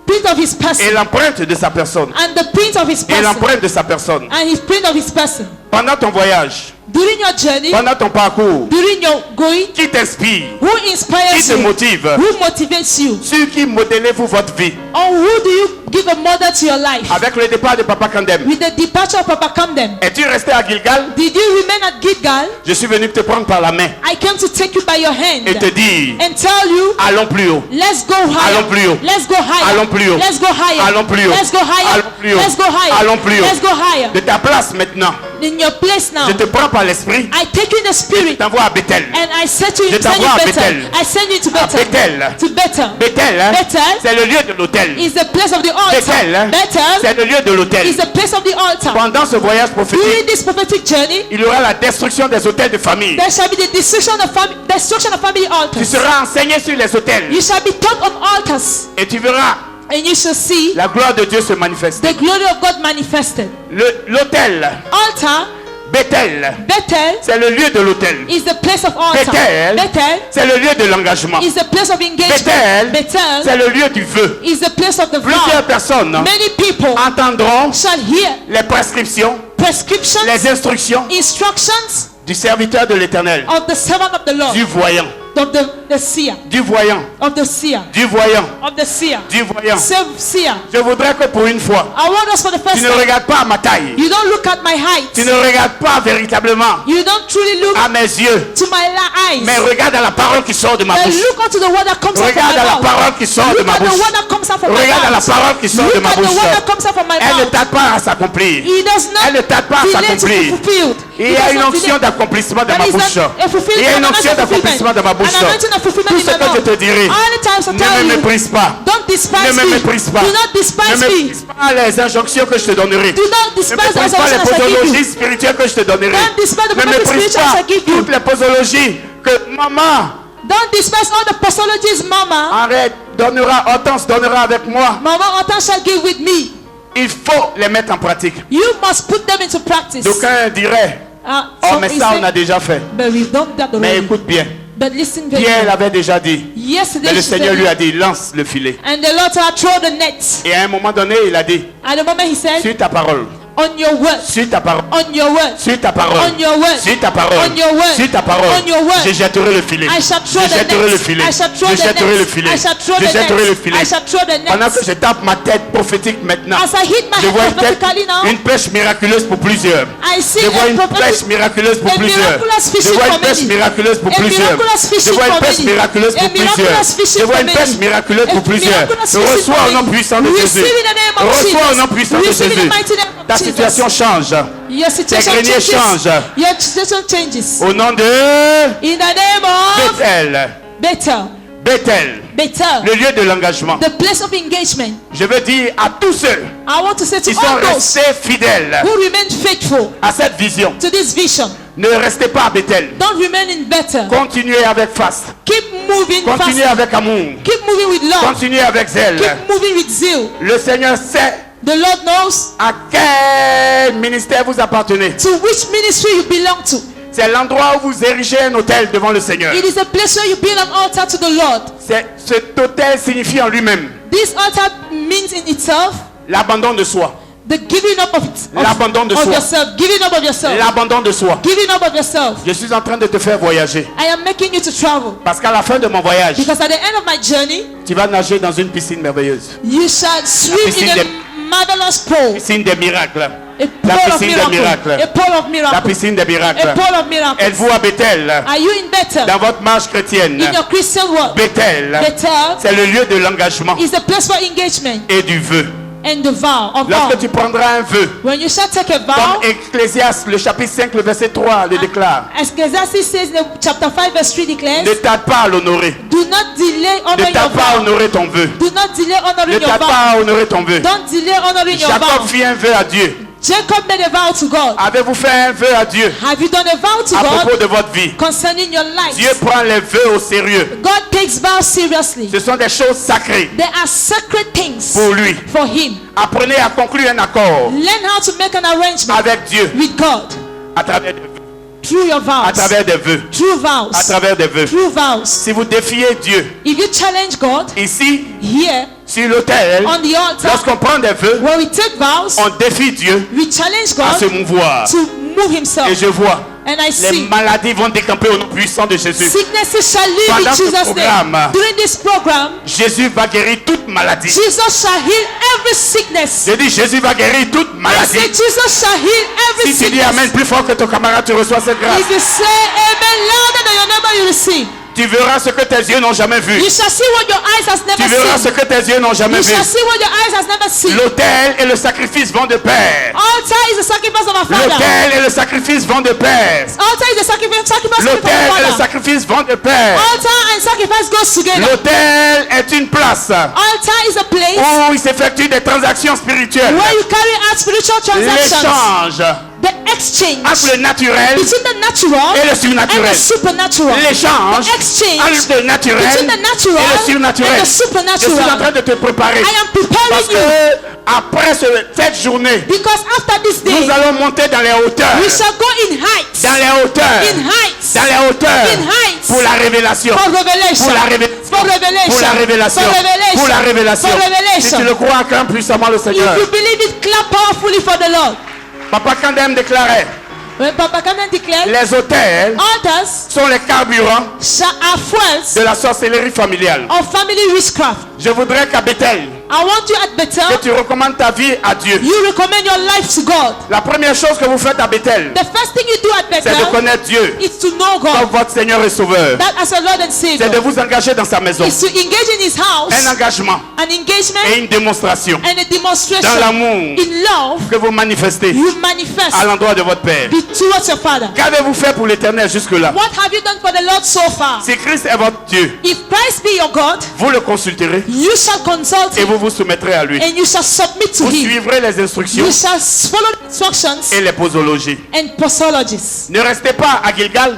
print of his Et person. l'empreinte de sa personne. And the print of his Et person. l'empreinte de sa personne. And his print of his person. Pendant ton voyage, During your journey, pendant ton parcours, during your going, qui t'inspire? who Qui inspires te you? motive? Who motivates you? Sur qui modélez-vous votre vie? Or who do you give a model to your life? Avec le départ de Papa Kandem, With the departure of Papa Kamden, es-tu resté à Gilgal? did you remain at Gilgal? Je suis venu te prendre par la main I came to take you by your hand et te dire: and tell you, allons plus haut. let's go higher. Allons plus haut. Let's go higher. Allons plus haut. Let's go higher. Allons plus haut. Let's go higher. Allons plus haut. Let's go higher. Allons plus haut. Let's go higher. De ta place maintenant, In your place now, je te prends par l'esprit I take you in the et je spirit t'envoie à Bethel. and I set you Je in send you t'envoie à Bethel. Bethel. I send you to À Bethel. Bethel. To Bethel. Bethel, hein, Bethel c'est le lieu de l'autel. is the place of the altar. Bethel, hein, Bethel c'est le lieu de l'autel. is the place of the altar. Pendant ce voyage prophétique, During this prophetic journey, il y aura la destruction des hôtels de famille. there shall be the destruction of family Tu altars. seras enseigné sur les hôtels You shall be taught on altars, et tu verras and you shall see la gloire de Dieu se manifester. the glory of God manifested. L'autel, Altar, Bethel, Bethel c'est le lieu de l'autel. is the place of altar. Bethel, Bethel c'est le lieu de l'engagement. is the place of engagement. Bethel, Bethel c'est le lieu du vœu. is the place of the Plusieurs vow. personnes Many people entendront shall hear les prescriptions, prescriptions, les instructions instructions du serviteur de l'Éternel, of the servant of the Lord, du voyant, of the seer, du voyant, of the seer, du voyant, of the seer, du voyant. seer. Je voudrais que pour une fois, I want us for the tu first ne time. regardes pas à ma taille, You don't look at my height. tu ne regardes pas véritablement You don't truly look à mes yeux, to my eyes. mais regarde à la parole qui sort de ma But bouche. look unto the word that comes out from Regarde à my la mouth. parole qui sort de Look ma at the bouche. word that comes out from my Regarde à la mouth. parole qui sort de Look ma at the bouche. word that comes out from my Elle ne mouth. tarde pas à s'accomplir. He does not Elle ne tarde pas à delay to be s'accomplir. fulfilled. Il He y a does une not onction delay. d'accomplissement dans There ma is bouche. a fulfillment, Il y a une an onction anointing of d'accomplissement dans ma fulfillment. bouche. An anointing of fulfillment Tout in ce my que je mouth. te dirai, All the times I ne tell me you, méprise pas. don't despise Ne me me. méprise pas. Do not Ne despise me. méprise pas les injonctions que je te donnerai. Do not Ne despise méprise as pas les I give you. posologies spirituelles que je te donnerai. Don't despise the Ne prophetic méprise spirituals pas I give you. toutes les posologies que maman, Don't despise all the posologies Mama. arrête, donnera, Hortense donnera avec moi. Mama Otan shall give with me. Il faut les mettre en pratique. You must put them into practice. D'aucuns diraient, Oh, mais ça, on a déjà fait. But we've done that Mais already. écoute bien. But listen very Pierre well. l'avait déjà dit. Yesterday, Mais le she Seigneur said lui it, a dit, lance le filet. and the Lord told her, throw the net. Et à un moment donné, il a dit, At the moment he said, suis ta parole. on your word, Suis ta parole. on your word, Suis ta parole. on your word, Suis ta parole. on your word, Suis ta parole. on your word. Je jetterai le filet. I shall throw Je the jetterai net. le filet. I shall throw Je the jetterai net. le filet. I shall throw Je the jetterai net. le filet. I shall throw the net. Pendant que je tape ma tête prophétique maintenant, As I hit my je vois head prophetically now, une pêche miraculeuse pour plusieurs. I see Je vois a une prophetic- pêche miraculeuse pour a plusieurs. miraculous Je fishing vois une for pêche many. miraculeuse pour A plusieurs. miraculous Je fishing vois une for pêche many. miraculeuse A pour plusieurs. miraculous fishing Je vois for une many. pêche miraculeuse pour A plusieurs. miraculous fishing Reçois for au nom many. puissant de Receive Jésus. in the name of Reçois au Jesus. nom puissant de Receive in Jésus. the mighty name of Ta Jesus. situation change. Your situation greniers changes. changent. Your situation changes. Au nom de In the name of Bethel. Bethel. Bethel. Bethel. Le lieu de l'engagement. The place of engagement. Je veux dire à tous ceux I want to say to qui sont all those restés fidèles who remain faithful à cette vision. to this vision. Ne restez pas à Bethel. Don't remain in Bethel. Continuez avec face. Keep moving Continuez fast. avec amour. Keep moving with love. Continuez avec zèle. Keep moving with zeal. Le Seigneur sait The Lord knows à quel ministère vous appartenez. to which ministry you belong to. C'est l'endroit où vous érigez un autel devant le Seigneur. It is a place where you build an altar to the Lord. Cet autel signifie en lui-même This altar means in itself l'abandon de soi. the giving up L'abandon de of soi. yourself. Giving up of yourself. L'abandon de soi. Giving up of yourself. Je suis en train de te faire voyager. I am making you to travel. Parce qu'à la fin de mon voyage, Because at the end of my journey, tu vas nager dans une piscine merveilleuse. you shall swim piscine in a des- marvelous pool. Piscine des miracles. A La pool of piscine des miracles. miracles. A pool of La miracles. piscine des miracles. A pool of miracles. Êtes-vous à Bethel? Are you in Bethel? Dans votre marche chrétienne. In your Christian world. Bethel, Bethel c'est le lieu de l'engagement is a place for engagement et du vœu. and the vow of Lorsque vow. tu prendras un vœu, When you shall take a vow, comme Ecclésiaste, le chapitre 5, le verset 3 le déclare, Ecclesiastes says in chapter 5 verse 3 declares, ne tarde pas à l'honorer. do not delay Ne honoring your tarde pas à vow. honorer ton vœu. Do not delay Ne honoring your tarde vow. pas à honorer ton vœu. Don't delay honoring your Jacob vow. fit un vœu à Dieu. Jacob made a vow to God. Avez-vous fait un vœu à Dieu Have you done a vow to à propos God de votre vie? concerning your life? Dieu prend les vœux au sérieux. God takes vows seriously. Ce sont des choses sacrées There are sacred things pour lui. for him. Apprenez à conclure un accord Learn how to make an arrangement avec Dieu with God à travers des vœux. through your vows. À travers des vœux. Through vows. À travers des vœux. Through vows. Si vous défiez Dieu, If you challenge God ici, here sur l'autel, on the altar, lorsqu'on prend des vœux, where we take vows, on défie Dieu we challenge à se God mouvoir. to move himself. Et je vois, And I les see maladies vont décamper au nom puissant de Jésus. sicknesses shall leave in Pendant ce Jesus' programme, name. During this program, Jésus va guérir toute maladie. Jesus shall heal every sickness. Je dis, Jésus va guérir toute I say maladie. Jesus shall heal every Si tu dis sickness. Amen plus fort que ton camarade, tu reçois cette grâce. If you say amen louder than your neighbor, you receive. Tu verras ce que tes yeux n'ont jamais vu. You shall see what your eyes has Tu never verras ce seen. que tes yeux n'ont jamais You vu. shall see what your eyes has never seen. L'autel et le sacrifice vont de pair. Altar is the sacrifice of our Father. L'autel et le sacrifice vont de pair. Altar is the sacrifice of our L'autel et le Father. sacrifice vont de pair. Altar and sacrifice goes together. L'autel est une place Altar is a place où il s'effectue des transactions spirituelles. where you carry out spiritual transactions. L'échange The exchange entre le naturel between the natural et le and surnaturel. the supernatural. L'échange The exchange entre le naturel between the natural et le surnaturel. and the Je suis en supernatural. train de te préparer. I am preparing Parce you que après cette journée, because after this day nous allons monter dans les hauteurs. we shall go in heights. Dans les hauteurs. In heights. Dans les hauteurs. In heights. Pour la révélation. For revelation. Pour la révélation. For revelation. Pour la révélation. For revelation. Pour la révélation. For revelation. Si tu le crois, acclame puissamment le Seigneur. If you believe it, clap powerfully for the Lord. Papa Kandem déclarait, When Papa Kamen declared, les autels altars sont les carburants are fuels de la sorcellerie familiale. of family witchcraft. Je voudrais qu'à Bethel, I want you at que Bethel, tu recommandes ta vie à Dieu. you recommend your life to God. La première chose que vous faites à Bethel, The first thing you do at c'est de Bethel connaître Dieu is to know comme God, votre Seigneur et Sauveur. that as a Lord and C'est de Savior, vous engager dans sa maison. is to engage in His house, Un engagement an et engagement une démonstration and a dans demonstration l'amour in love. que vous manifestez You manifest à l'endroit de votre Père. towards your Father. Qu'avez-vous fait pour l'éternel jusque-là? What have you done for the Lord so far? Si Christ est votre Dieu, If Christ be your God, vous le consulterez you shall consult et Him vous vous soumettrez à lui. and you shall submit to Vous Him. suivrez les instructions You shall follow the instructions et les posologies. and posologies. Ne restez pas à Gilgal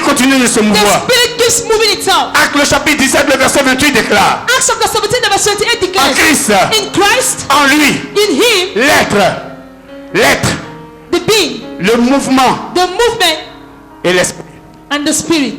continue de se The mouvoir. Spirit keeps moving itself. Acte le chapitre 17, le verset 28 déclare. Acts chapter 17, verse 28 En declares. Christ, In Christ, en lui, in Him, l'être, the being, le mouvement the movement, et l'esprit. and the spirit.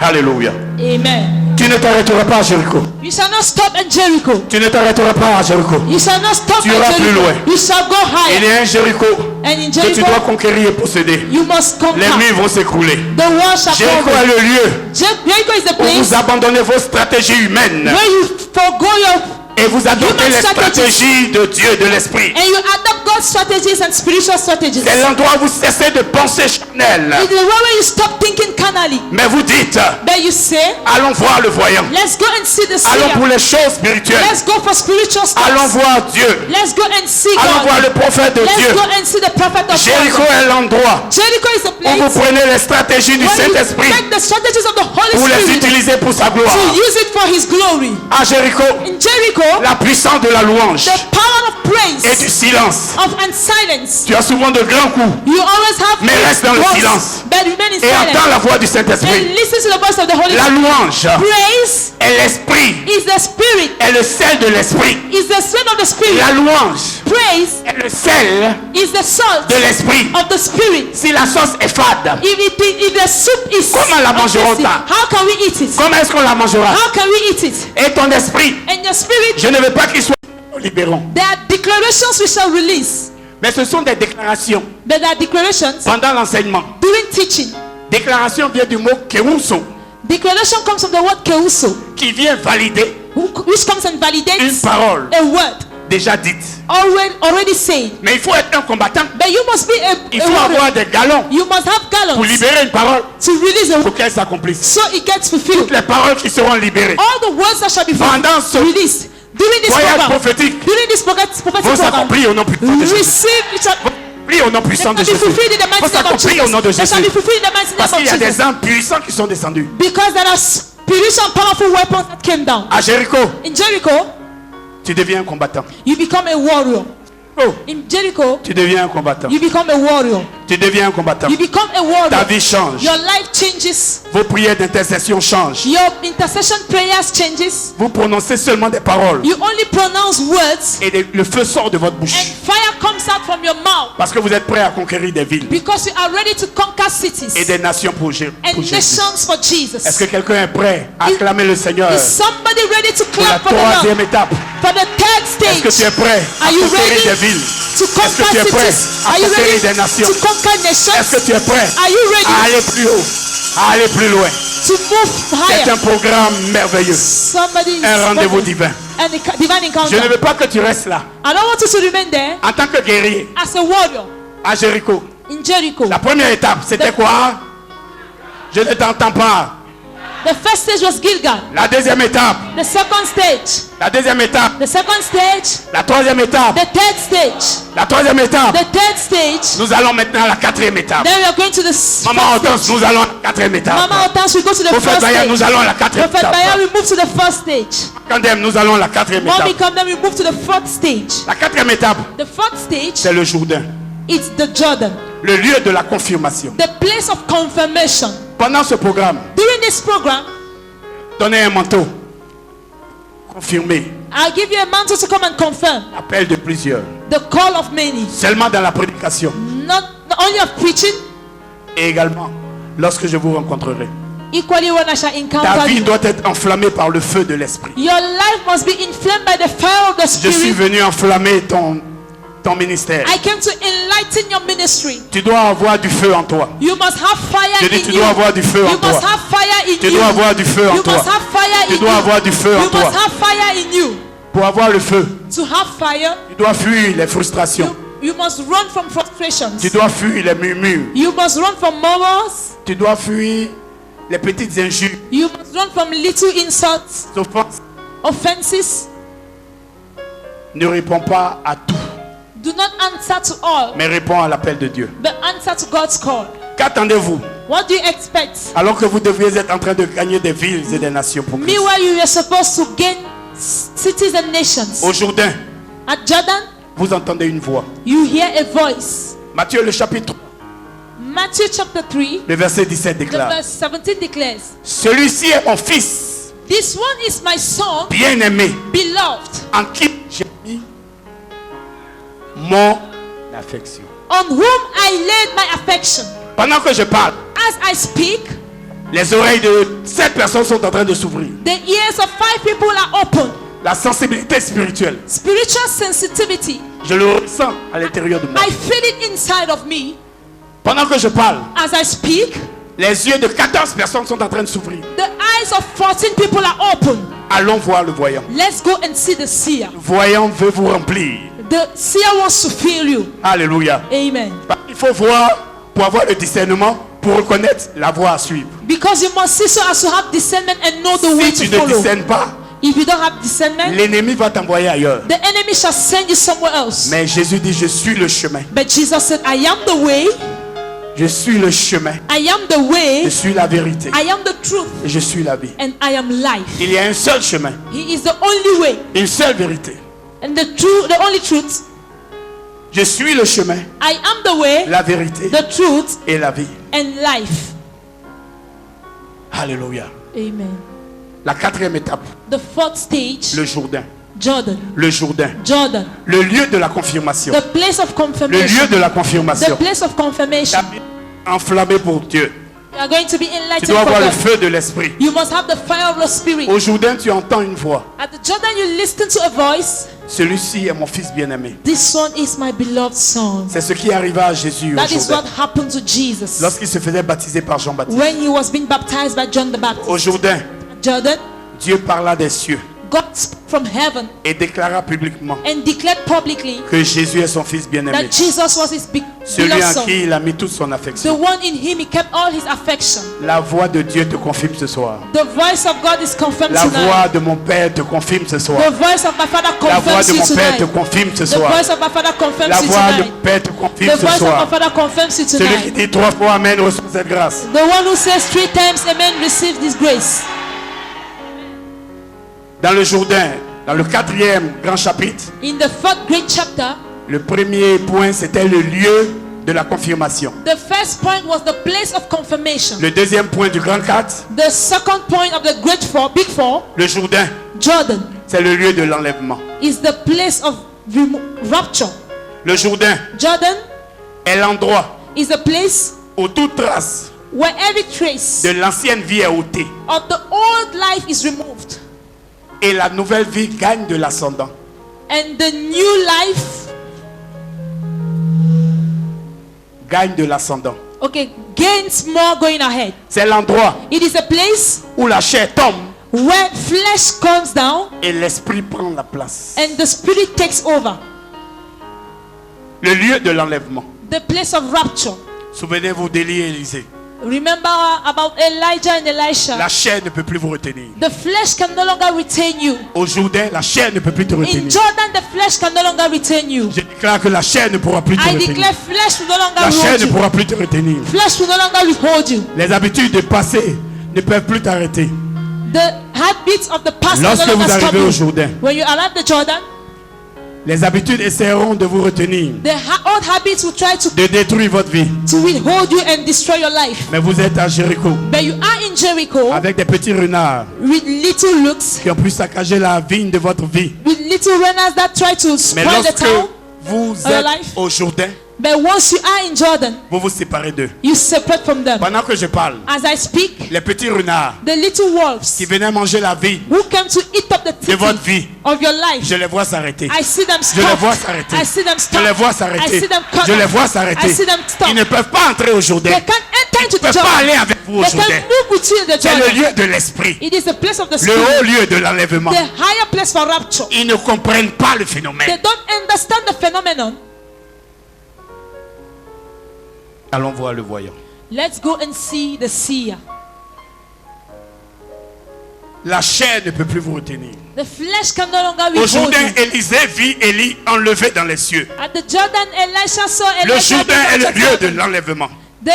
Alléluia. Amen. Tu ne t'arrêteras pas à Jéricho. You shall not stop at Jericho. Tu ne t'arrêteras pas à Jéricho. You shall not stop Tu at iras plus Jericho. loin. You shall go Il y higher. a un Jéricho And in que tu dois Jericho, conquérir et posséder. you must Les conquer. murs vont s'écrouler. The wall shall Jéricho est fall. le lieu Jericho is the où place vous abandonnez vos stratégies humaines where you forgo your et vous adoptez human les strategies. stratégies de Dieu, de l'esprit. and you adopt God's strategies and spiritual strategies. C'est l'endroit où vous cessez de penser charnel. It's the way where you stop thinking carnally. Mais vous dites, But you say, allons voir le voyant. let's go and see the Allons pour seer. les choses spirituelles. Let's go for spiritual Allons stuff. voir Dieu. Let's go and see Allons voir God. le prophète de Let's Dieu. go and see the prophet of Jéricho God. est l'endroit Jericho is the où vous place prenez les stratégies du where you Saint-Esprit take the strategies of the Holy pour les Spirit utiliser pour sa gloire. to use it for His glory. À Jéricho, In Jericho, la puissance de la louange the power of et praise du silence. and silence. Tu as souvent de grands coups You always have Mais reste dans le voice, silence. but remain in et silence. entends la voix du And Saint-Esprit. listen to the voice of the Holy La Spirit. louange Praise est l'esprit, is the spirit, est le sel de l'esprit. is the son of the spirit. La louange Praise est le sel is the salt de l'esprit. of the spirit. Si la sauce est fade, If the soup is Comment la mangerons-nous? untasty, how can we eat it? comment est-ce qu'on la mangera? How can we eat it? Et ton esprit, And your spirit, je ne veux pas qu'il soit libérant. there are declarations we shall release. Mais ce sont des déclarations But there are declarations pendant l'enseignement. during teaching. Déclaration vient du mot keruso, Declaration comes from the word keuso, qui vient valider which comes and une validates parole a word déjà dite. already said. Mais il faut être un combattant. But you must be Il a faut warrior. avoir des galons You must have pour gallons libérer une parole to release a pour qu'elle s'accomplisse. so it gets fulfilled. Les paroles qui seront libérées All the words that shall be pendant ce released during this voyage program, prophétique during this prophetic vont program, s'accomplir au nom puissant de Jésus. receive it shall Prie au nom puissant de be Jésus. fulfilled in the Vont mighty name of s'accomplir au nom de Jesus. They shall be Jésus. fulfilled in the mighty Parce qu'il y a name of des Jesus. armes puissants qui sont descendus. Because there are spiritual powerful weapons that came down. À Jéricho, In Jericho, tu deviens un combattant. you become a warrior. Oh, In Jericho, tu deviens un combattant. you become a warrior. Tu deviens un combattant. You become a Ta warrior. vie change. Your life changes. Vos prières d'intercession changent. Your intercession prayers changes. Vous prononcez seulement des paroles. You only pronounce words Et le feu sort de votre and bouche. fire comes out from your mouth Parce que vous êtes prêt à conquérir des villes because you are ready to conquer cities et des nations pour and Jésus. nations for Est-ce Jesus. que quelqu'un est prêt à acclamer le Seigneur Is somebody ready to pour la clap for the Lord? troisième étape? For the third Est-ce que tu es stage, prêt à are you conquérir ready des villes? to Est-ce que conquer tu es prêt cities? à Are you conquérir ready des nations? to conquer Est-ce nations? que tu es prêt Are you ready à aller plus haut, à aller plus loin? to move C'est higher? un programme merveilleux, Somebody is un rendez-vous ready. divin. And a divine Je encounter. ne veux pas que tu restes là I don't want you to remain there en tant que guerrier as a warrior à Jéricho. in Jericho. La première étape, c'était quoi? Je ne t'entends pas. The first stage was Gilgal. La deuxième étape, The second stage, la deuxième étape, the second stage, la troisième étape, the third stage, la troisième étape. the third stage. Nous allons maintenant à la quatrième étape. Then we are going to the Maman fourth Hortense, stage. nous allons à la quatrième étape. Mama Otas, we go to the Prophète first Bayard, nous stage. allons à la quatrième Prophet étape. Bayard, we move to the first stage. Kandem, nous allons à la quatrième Mommy étape. come, then we move to the fourth stage. La quatrième étape, The fourth stage, c'est le Jourdain, it's the Jordan, le lieu de la confirmation. the place of confirmation. Pendant ce programme, During this program, donnez un manteau confirmé, I'll give you a mantle to come and confirm appel de plusieurs, the call of many. seulement dans la prédication Not only of preaching, et également lorsque je vous rencontrerai. equally when I shall Ta encounter vie you. doit être enflammée par le feu de l'esprit. Your life must be inflamed by the fire of the Je suis Spirit. venu enflammer ton ministère. I came to enlighten your ministry. Tu dois avoir du feu en toi. You must have fire Je dis, in tu you. dois avoir du feu en You toi. must have fire in Tu you. dois avoir du feu en You toi. must have fire Tu in dois you. avoir du feu en You toi. must have fire in you. Pour avoir le feu, To have fire, tu dois fuir les frustrations. you must run from frustrations. Tu dois fuir les murmures. You must run from murmurs. Tu dois fuir les petites injures, You must run from little insults, offenses. offenses. Ne réponds pas à tout, Do not answer to all, mais réponds à l'appel de Dieu. but answer to God's call. Qu'attendez-vous What do you expect? alors que vous devriez être en train de gagner des villes et des nations pour Christ? Meanwhile, you were supposed to gain cities and nations. Au Jourdain, At Jordan, vous entendez une voix. you hear a voice. Matthieu le chapitre 3, Matthew chapter 3, le verset 17 the déclare: verse 17 declares, Celui-ci est mon fils this one is my son, bien-aimé, beloved, en qui mis mon affection. On whom I laid my affection. Pendant que je parle, As I speak, les oreilles de 7 personnes sont en train de s'ouvrir. the ears of 5 people are open. La sensibilité spirituelle, Spiritual sensitivity, je le ressens à l'intérieur de moi. I feel it inside of me. Pendant que je parle, As I speak, les yeux de 14 personnes sont en train de s'ouvrir. the eyes of 14 people are open. Allons voir le voyant. Let's go and see the seer. Le voyant veut vous remplir. The seer wants to feel you. Alléluia. Amen. Il faut voir pour avoir le discernement, pour reconnaître la voie à suivre. Because you must see so as to have discernment and know the way Si tu to ne follow. discernes pas, If you don't have discernment, l'ennemi va t'envoyer ailleurs. the enemy shall send you somewhere else. Mais Jésus dit, je suis le chemin. But Jesus said, I am the way, Je suis le chemin. I am the Je way, suis la vérité. I am the truth, Et je suis la vie. and I am life. Il y a un seul chemin, He is the only way une seule vérité. and the only truth. Je suis le chemin, I am the way, la vérité the truth, et la vie. and life. Alléluia. Amen. La 4e étape, The fourth stage, le Jourdain. Jordan. Le Jourdain. Jordan. Le lieu de la confirmation. The place of Le confirmation. lieu de la The confirmation. place of confirmation. Enflammé pour Dieu. You are going to be Tu enlightened dois for avoir le God. feu de l'esprit. You must have the fire of the Spirit. Au Jourdain, tu entends une voix. At the Jordan, you listen to a voice. Celui-ci est mon fils bien-aimé. This son is my beloved son. C'est ce qui arriva à Jésus au That is Jourdain. what happened to Jesus Lorsqu'il se faisait baptiser par Jean-Baptiste. when he was being baptized by John the Baptist. Au Jourdain, Jordan, Dieu parla des cieux God spoke from heaven et déclara publiquement and declared publicly que Jésus est son fils bien-aimé. that Jesus was his Celui beloved en son. qui il a mis toute son The affection. one in him he kept all his affection. La voix de Dieu te confirme ce soir. The voice of God is confirmed La tonight. voix de mon Père te confirme ce soir. The voice of my Father La voix confirms de you mon Père te tonight. confirme ce The soir. voice of my Father confirms La you voix de tonight. mon Père te The confirme ce voice of my soir. Father confirms you Celui qui tonight. dit 3 fois Amen reçoit cette grâce. The one who says 3 times amen receives this grace. Dans le Jourdain, dans le 4e grand chapitre, In the 4th great chapter, le premier point c'était le lieu de la confirmation. the first point was the place of confirmation. Le deuxième point du grand 4, The second point of the great four, big four, le Jourdain, Jordan, c'est le lieu de l'enlèvement. is the place of rapture. Le Jourdain Jordan est l'endroit is the place où toute trace where every trace de l'ancienne vie est ôtée of the old life is removed et la nouvelle vie gagne de l'ascendant. and the new life, Gagne de l'ascendant. okay, gains more going ahead. C'est l'endroit It is a place où la chair tombe where flesh comes down et l'esprit prend la place. and the spirit takes over. Le lieu de l'enlèvement. The place of rapture. Souvenez-vous d'Élie et Élisée. Remember about Elijah and Elisha. La chair ne peut plus vous retenir. The flesh can no longer retain you. Au Jourdain, la chair ne peut plus te In retenir. Jordan, the flesh can no longer retain you. Je déclare que la chair ne pourra plus te I retenir. declare flesh will no La longer chair hold ne you. pourra plus te retenir. Flesh will no longer withhold you. Les habitudes de passé ne peuvent plus t'arrêter. The habits of the past will Lorsque no vous longer stop arrivez au you. Jourdain, When you arrive at Jordan, les habitudes essaieront de vous retenir, the old habits will try de détruire votre vie. to withhold you and destroy your life. Mais vous êtes à Jéricho But you are in Jericho avec des petits renards with little looks, qui ont pu saccager la vigne de votre vie. with little runners that try to Mais spoil the lorsque town. vous Your êtes life. au Jourdain, But once you are in Jordan, vous vous séparez d'eux. you separate from them. Pendant que je parle, As I speak, les petits renards the little wolves qui venaient manger la vie who came to eat up the de votre titty vie, of your life, je les vois s'arrêter. I see them Je les stop. vois s'arrêter. I see them Je stop. les vois I s'arrêter. see them cut Je les off. vois s'arrêter. I see them stop. Ils ne peuvent pas entrer au Jourdain. They can't enter into Ils ne the peuvent pas aller Jordan. avec vous au They Jourdain. can't move with you in the C'est le Jordan. lieu de l'esprit. It is the place of the Le spirit. haut lieu de l'enlèvement. The higher place for rapture. Ils ne comprennent pas le They phénomène. don't understand the phenomenon. Allons voir le voyant. Let's go and see the seer. La chair ne peut plus vous retenir. The flesh can no longer Au withhold Jourdain, you. Élisée vit Élie enlevé dans les cieux. At the Jordan, Elisha saw Le Elijah Jourdain being est le raptured. lieu de l'enlèvement. The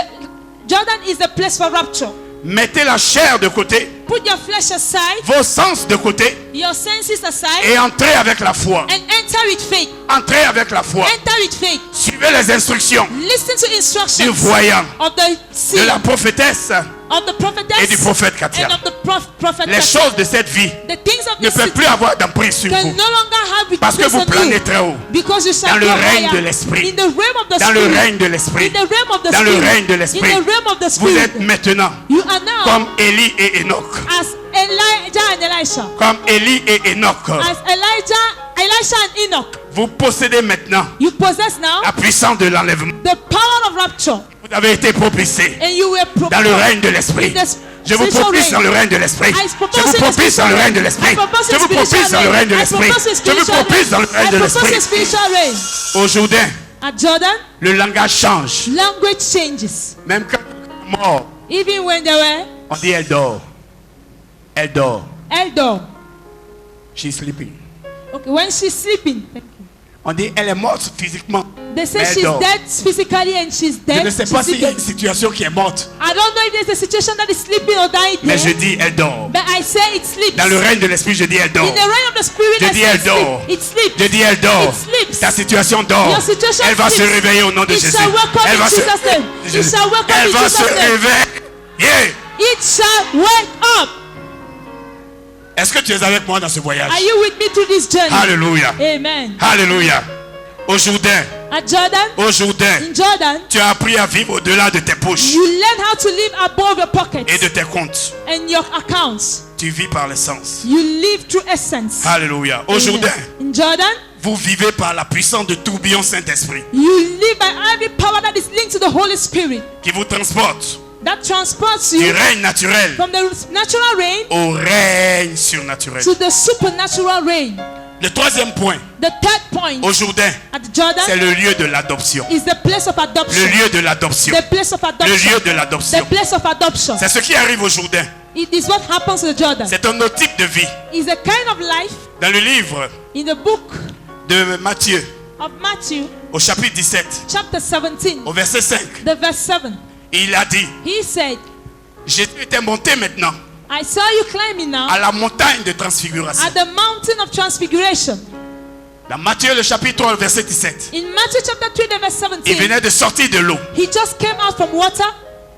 Jordan is the place for rapture. Mettez la chair de côté, Put your flesh aside, vos sens de côté your senses aside, et entrez avec la foi. and enter with faith. Entrez avec la foi. Enter with faith. Suivez les instructions Listen to du instructions voyant, of the de seer, la prophétesse of the prophetess et du prophète Katia. and of the prophet Les Katia. choses de cette vie The things of ne this peuvent city plus avoir d'emprise sur can vous. no longer have Parce que influence vous on you. planez très haut. Because you shall Dans le go règne higher. de l'esprit. In the realm of the Dans le spirit. règne de l'esprit. In the realm of the Dans le spirit. règne de l'esprit. In the realm of the Vous spirit. êtes maintenant You are now comme Élie et Enoch. as Elijah and Elisha. Comme Élie et Enoch. As Elisha and Enoch. Vous possédez maintenant You possess now la puissance de l'enlèvement. the power of rapture. Vous avez été propulsé And you were dans le règne de l'esprit. in the Je vous spiritual propulse dans reign. le règne de l'esprit. I Je propose vous in the propulse dans le règne de l'esprit. I propose in Je vous propulse spiritual dans le reign. règne de I l'esprit. propose in Je vous spiritual propulse dans le reign. règne I de propose in l'esprit. spiritual reign. Au Jourdain, At Jordan, le langage change. language changes. Même quand elle est morte, Even when they were on dit elle dort. Elle dort. elder. She's sleeping. Okay, when she's sleeping. Thank you. On dit elle est morte physiquement. They say Mais elle she's dort. dead physically and she's Je dead. ne sais she's pas s'il y a une sleeping. situation qui est morte. I don't know if there's a situation that is sleeping or dying Mais je there. dis elle dort. But I say it sleeps. Dans le règne de l'esprit, je dis elle dort. In the realm of the spirit, Je I dis say elle it dort. sleeps. It sleeps. Je dis elle dort. It sleeps. Ta situation dort. Your situation Elle va se sleeps. réveiller au nom de It Jésus. shall wake up Elle in va se, Jesus' name. It shall wake up elle in va Jesus' se name. réveiller. It shall wake up. Est-ce que tu es avec moi dans ce voyage? Are you with me through this journey? Alléluia. Amen. Alléluia. Au Jourdain, At Jordan, au Jourdain, in Jordan, tu as appris à vivre au-delà de tes poches you learn how to live above your et pockets de tes comptes. and your accounts. Tu vis par l'essence. You live through essence. Alléluia. Au Amen. Jourdain, In Jordan, vous vivez par la puissance de tourbillon Saint-Esprit you live by every power that is linked to the Holy Spirit qui vous transporte that transports du you règne naturel from the natural reign au règne surnaturel. to the supernatural reign. Le troisième point, The third point au Jourdain, at Jordan c'est le lieu de l'adoption. is the place of Le adoption. lieu de l'adoption. The place of Le adoption. lieu de The l'adoption. place of adoption. C'est ce qui arrive au Jourdain. It is what happens to Jordan. C'est un autre type de vie. It's a kind of life Dans le livre in the book de Matthieu, of Matthew, au chapitre 17, chapter 17, au verset 5, the verse 7. il a dit, He said, Jésus était monté maintenant I saw you climbing now à la montagne de transfiguration. at the mountain of transfiguration. Dans Matthieu, le chapitre 3, le verset 17, In Matthew chapter 3, the verse il 17, venait de sortir de l'eau, he just came out from water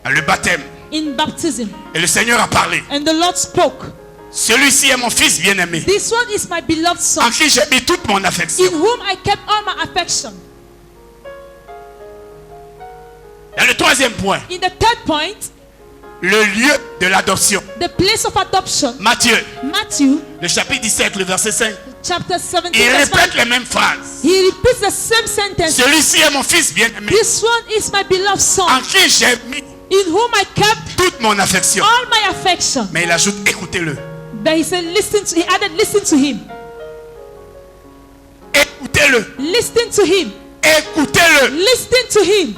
le baptême. in baptism. Et le Seigneur a parlé. And the Lord spoke, Celui-ci est mon fils bien-aimé, this one is my beloved son, en qui j'ai mis toute mon affection. in whom I kept all my affection. Dans le troisième point, In the third point, le lieu de l'adoption. the place of adoption. Matthieu, Matthew le chapitre 17, le verset 5, chapter 17, il verse répète 5. les mêmes phrases. He repeats the same sentence. Celui-ci est mon fils bien-aimé, This one is my beloved son, en qui j'ai mis in whom I kept toute mon affection. all my affection. Mais il ajoute, écoutez-le. But he said, listen to, he added, listen to him. Écoutez-le. Listen to him. Écoutez-le. Listen to him.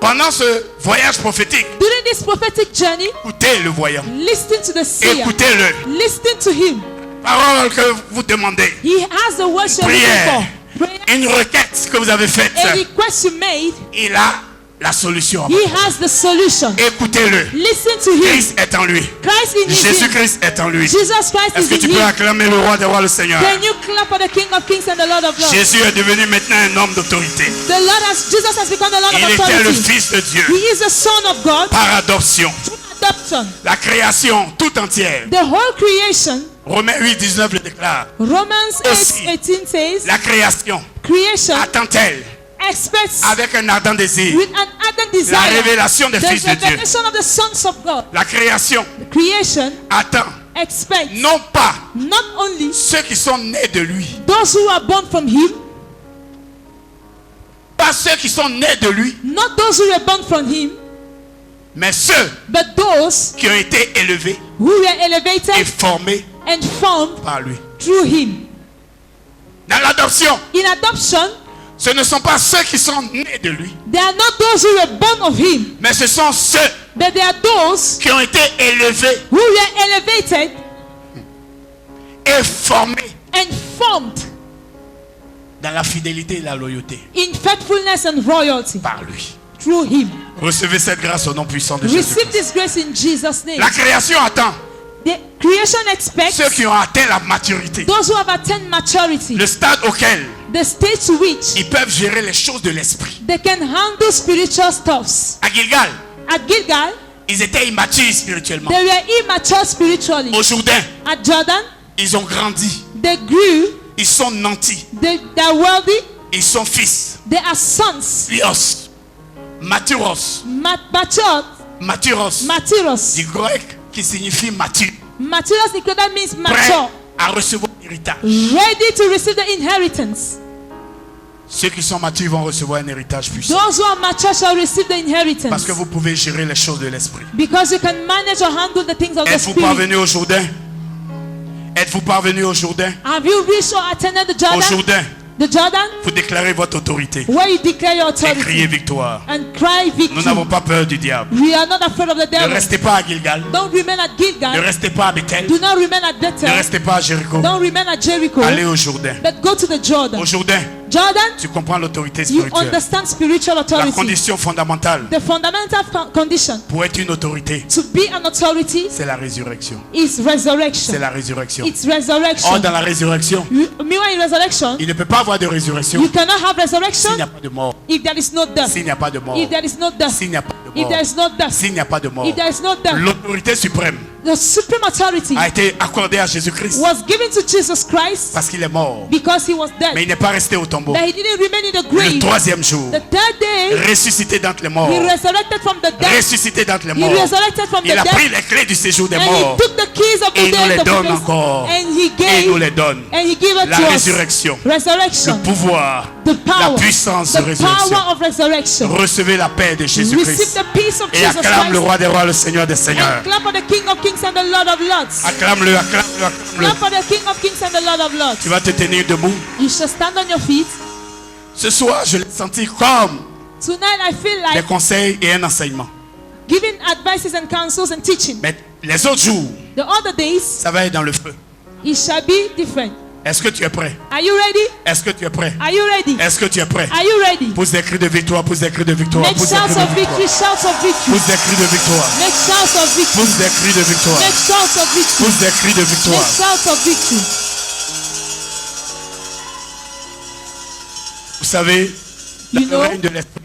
Pendant ce voyage prophétique, During this prophetic journey, écoutez le voyant. listen to the seer. Écoutez-le. Listen to him. Parole que vous demandez. He has the words you're looking Prière. for. Prayer. Une requête que vous avez faite. A request you made, Il a la solution. he has the solution. Écoutez-le. Listen to him. Christ est en lui. Christ in him. Jésus-Christ est en lui. Jesus Christ Est-ce is que in tu peux him. acclamer le roi des rois, le Seigneur? Can you clap for the King of Kings and the Lord of Lords? Jésus est devenu maintenant un homme d'autorité. Jesus has become the Lord Il of était le authority. Fils de Dieu He is the Son of God par adoption. through adoption. La création tout entière. The whole creation, Romains 8, 19 le déclare. Romans Aussi. 8:18 says, La création creation attend-elle expects avec un ardent désir with an ardent desire la révélation des the fils de Dieu. revelation of the sons of God. La création The creation attend expects non pas not only ceux qui sont nés de lui, those who are born from him, pas ceux qui sont nés de lui, not those who were born from him, mais ceux but those qui ont été élevés who were et elevated formés and formed par lui. through him. Dans l'adoption, In adoption, ce ne sont pas ceux qui sont nés de lui, they are not those who were born of him, mais ce sont ceux but they are those qui ont été élevés who were elevated et formés and formed dans la fidélité et la loyauté in faithfulness and royalty par lui. through him. Recevez cette grâce au nom puissant de Receive Jésus. this grace in Jesus' name. La création attend The creation expects ceux qui ont atteint la maturité, those who have attained maturity, le stade auquel the stage to which ils peuvent gérer les choses de l'esprit. they can handle spiritual stuffs. À Gilgal, At Gilgal, Ils étaient immatures spirituellement. They were immature spiritually. Au Jourdain, At Jordan, ils ont grandi. they grew. Ils sont nantis. They are wealthy. Ils sont fils. They are sons. Lios. Maturos. Maturos. Du grec qui signifie mature. Maturos in Creole means Prêt mature. à recevoir l'héritage. Ready to receive the inheritance. Ceux qui sont matures vont recevoir un héritage puissant. Those who are mature shall receive the inheritance. Parce que vous pouvez gérer les choses de l'esprit. Because you can manage or handle the things of the Êtes-vous spirit. parvenu au Jourdain? Êtes-vous parvenu au Jourdain? Have you reached or attended the Au Jordan? Jourdain, The Jordan, vous déclarez votre autorité. where you declare your Et criez authority victoire. and cry Nous victory. n'avons pas peur du diable. We are not afraid of the Ne devil. restez pas à Gilgal. Don't remain at Ne Gilgal. restez pas à Bethel. Do not remain at Ne Bethel. restez pas à Jéricho. Don't remain at Jericho. Allez au Jourdain. But go to the Jordan. Au Jourdain, Jordan, tu comprends l'autorité you spirituelle. understand spiritual La authority. condition fondamentale The fundamental condition pour être une autorité, to be an authority c'est la résurrection. is C'est resurrection. la résurrection. It's resurrection. Or, dans la résurrection, Meanwhile, in resurrection, il ne peut pas avoir de résurrection you cannot have s'il resurrection n'y a pas de mort. if there is no death. S'il n'y a pas de mort. If there is no death. S'il n'y a pas de If there mort. is no death. S'il n'y a pas de mort. If there is no death. L'autorité suprême The supreme authority a été accordée à Jésus-Christ was given to Jesus Christ parce qu'il est mort. because he was Mais dead. il n'est pas resté au tombeau. That he didn't remain in the Le grave. troisième jour, The third day, ressuscité d'entre les morts. he resurrected from the dead. Ressuscité d'entre les He morts. resurrected from the Il a pris dead. les clés du séjour des And he morts. took the keys of Et the il nous dead les of the donne place, encore. and he Et il nous gave les donne. and he gave it La to us. résurrection. Resurrection. Le pouvoir. The power. La puissance de The résurrection. power of resurrection. Recevez la paix de Receive Jésus-Christ. the peace of Et Jesus acclame le Christ. roi des rois, le Seigneur des seigneurs. And clap for the King of Kings and the Lord of Lords. Acclame-le, acclame-le, acclame-le. Clap for the King of Kings and the Lord of Lords. Tu vas te tenir debout. You shall stand on your feet. Ce soir, je l'ai senti comme Tonight I feel des like conseils et un enseignement. giving advices and counsels and teaching. Mais les autres jours, The other days, ça va être dans le feu. it shall be different. Est-ce que tu es prêt? Are you ready? Est-ce que tu es prêt? Are you ready? Est-ce que tu es prêt? Are you ready? Pousse des cris de victoire, pousse des cris de victoire, Make pousse des cris shouts de of victoire. victory, shouts of victory. Pousse des cris de victoire. Make shouts of victory. Pousse des cris de victoire. Make shouts of victory. Pousse des cris de victoire. Make shouts of victory. Vous savez, dans You le know, règne de l'esprit,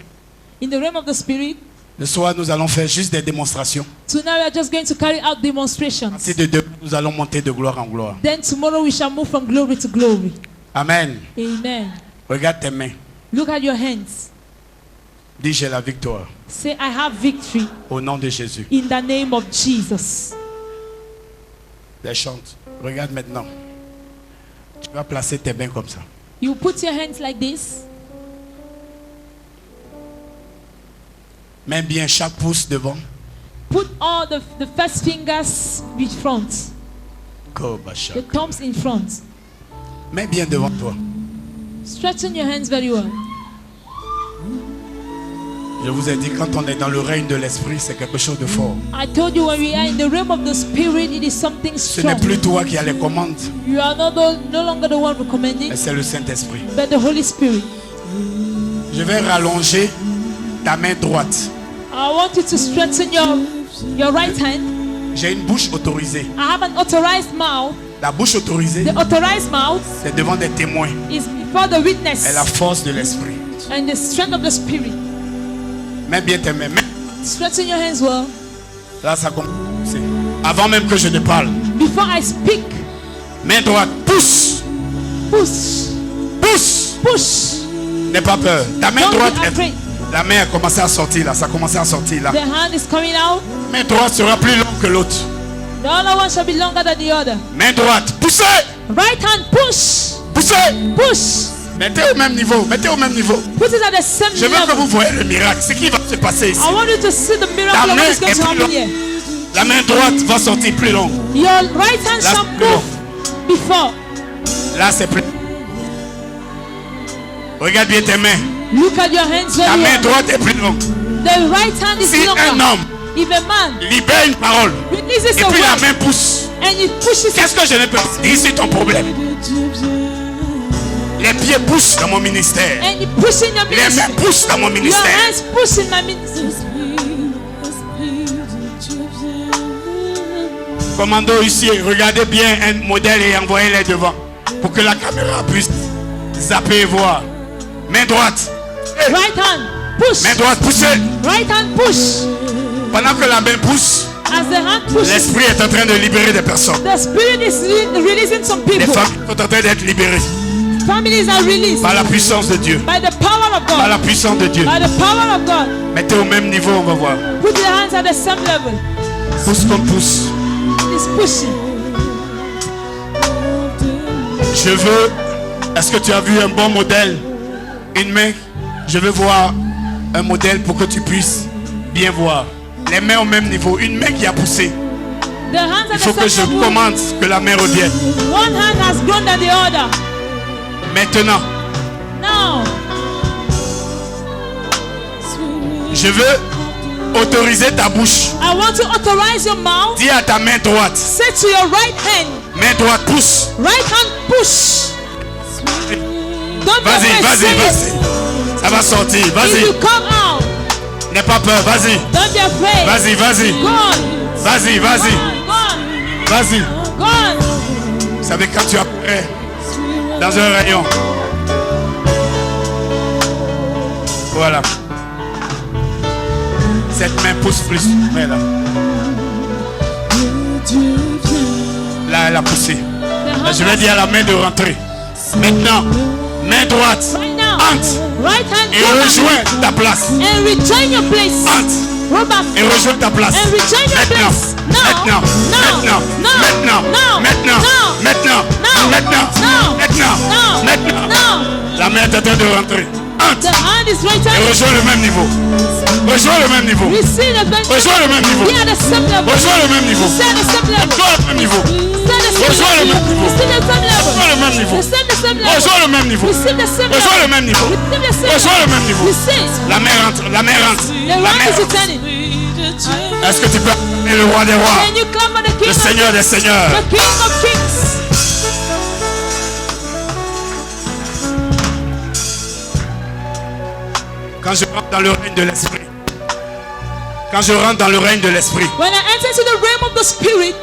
in the realm of the spirit, le soir, nous allons faire juste des démonstrations. tonight we are just going to carry out demonstrations. Ainsi de demain, nous allons monter de gloire en gloire. Then tomorrow we shall move from glory to glory. Amen. Amen. Regarde tes mains. Look at your hands. Dis, j'ai la victoire. Say, I have victory Au nom de Jésus. in the name of Jesus. Les chante. Regarde maintenant. Tu vas placer tes mains comme ça. You put your hands like this. Mets bien chaque pouce devant. Put all the first fingers in front. Kobasha. The thumbs in front. Mets bien devant toi. Straighten your hands very well. Je vous ai dit, quand on est dans le règne de l'esprit, c'est quelque chose de fort. I told you when we are in the realm of the spirit, it is something Ce n'est strong. plus toi qui as les commandes, You are no longer the one recommending, mais c'est le Saint-Esprit. but the Holy Spirit. Je vais rallonger ta main droite. I want you to strengthen your right hand. J'ai une bouche autorisée. I have an authorized mouth. La bouche autorisée, The authorized mouth c'est devant des témoins. is before the witness Et la force de l'esprit. and the strength of the spirit. Mets bien tes mains. Strengthen your hands well. Là, ça commence. Avant même que je ne parle. Before I speak, Main droite, pousse. push, Pousse. push. N'aie pas peur. Ta main Don't droite, be afraid. la main a commencé à sortir là. Ça a commencé à sortir là. The hand is coming out. Main droite sera plus longue que l'autre. The other one shall be longer than the other. Main droite, poussez. Right hand, push, Poussez. push. Mettez au même niveau. Mettez au même niveau. Put it at the same Je veux que level. vous voyez le miracle. Ce qui va se passer ici. I want you to see the Ta miracle of main what is going est to plus happen longue. here. La main droite va sortir plus longue. Your right hand Là, shall c'est plus long. move before. Là, c'est plus. Regarde bien tes mains. Look at your hands Ta very main well. droite est plus longue. The right hand is Si un longer. homme If a man libère une parole releases et a puis la word main pousse, and he pushes it, qu'est-ce que je ne peux pas dire? C'est ton problème. Les pieds poussent dans mon ministère. and he pushes in your Les mains ministry, poussent dans mon your ministère. hands push in my ministry. Commando ici, regardez bien un modèle et envoyez-les devant pour que la caméra puisse zapper et voir. Main droite. Hey, Right hand, push. main droite, poussez. Right hand, push. Pendant que la main pousse, As the hand pushes, l'esprit est en train de libérer des personnes. the spirit is releasing some Les people. familles sont en train d'être libérées Families are released par la puissance de Dieu. by the power of Par la God. puissance de Dieu. By the power of God. Mettez au même niveau, on va voir. Put your hands at the same level. Pousse comme pousse. It's pushing. Je veux. Est-ce que tu as vu un bon modèle? Une main. Je veux voir un modèle pour que tu puisses bien voir. Les mains au même niveau. Une main qui a poussé. The hands Il at faut que the je same level. commande que la main revienne. One hand has grown than the other. Maintenant, Now, je veux autoriser ta bouche. I want to authorize your mouth. Dis à ta main droite. Say to your right hand. Main droite, pousse. Right hand push. Don't be Vas-y, afraid. vas-y, Say it. vas-y. Ça va sortir. It Vas-y. will come out. N'aie pas peur. Vas-y. Don't be afraid. Vas-y, vas-y. Go on. Vas-y, Go vas-y. on. Go on. Vas-y. Go on. Vous savez, quand tu apparais dans un rayon. Voilà. Cette main pousse plus. Mais là. Là, elle a poussé. The hand Je vais dire à la main de rentrer. Maintenant, main droite. right now. Entre Right hand et go back. rejoins ta place. And rejoin your place. Entre Go back. et rejoins ta place. And rejoin your Maintenant, place. Now. maintenant, Now. maintenant, Now. maintenant, Now. maintenant, Now. maintenant, Now. maintenant, Now. maintenant, Now. maintenant. Now. La main est en train de rentrer. The Entre hand is right et hand. rejoins le même niveau. Rejoins le même niveau. Receive the benefit. Rejoins le même niveau. Be at the same level. Rejoins le même niveau. Stay at the same level. Rejoins le même niveau. Stay at the same Rejoins le level. même niveau. Receive the same level. Rejoins le même niveau. Receive the same level. Rejoins le même niveau. Receive the same Rejoins le level. même niveau. Receive the same Rejoins le level. même niveau. Receive. La main rentre. La main rentre. The La main hand is rentre. returning. Est-ce que tu peux appeler le roi des rois? Can you clap for the King Le Seigneur des seigneurs. the King of Kings? Quand je rentre dans le règne de l'esprit. Quand je rentre dans le règne de l'esprit. When I enter into the realm of the Spirit,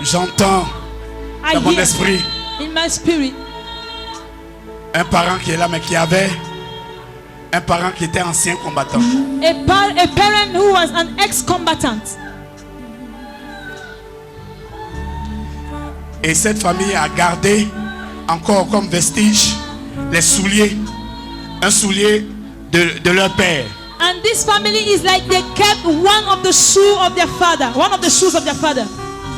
J'entends I dans mon hear esprit in my spirit un parent qui est là mais qui avait un parent qui était ancien combattant. a parent who was an ex-combatant. Et cette famille a gardé encore comme vestige les souliers, un soulier de leur père. And this family is like they kept one of the shoes of their father. One of the shoes of their father.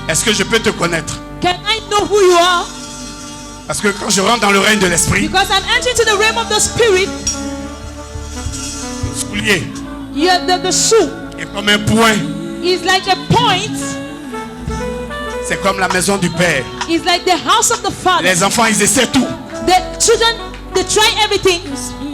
Est-ce que je peux te connaître? Can I know who you are? Parce que quand je rentre dans le règne de l'esprit, Because I'm entering to the realm of the Spirit. soulier The shoe est comme un point. is like a point. C'est comme la maison du père. It's like the house of the father. Les enfants, ils essaient tout. The children, they try everything.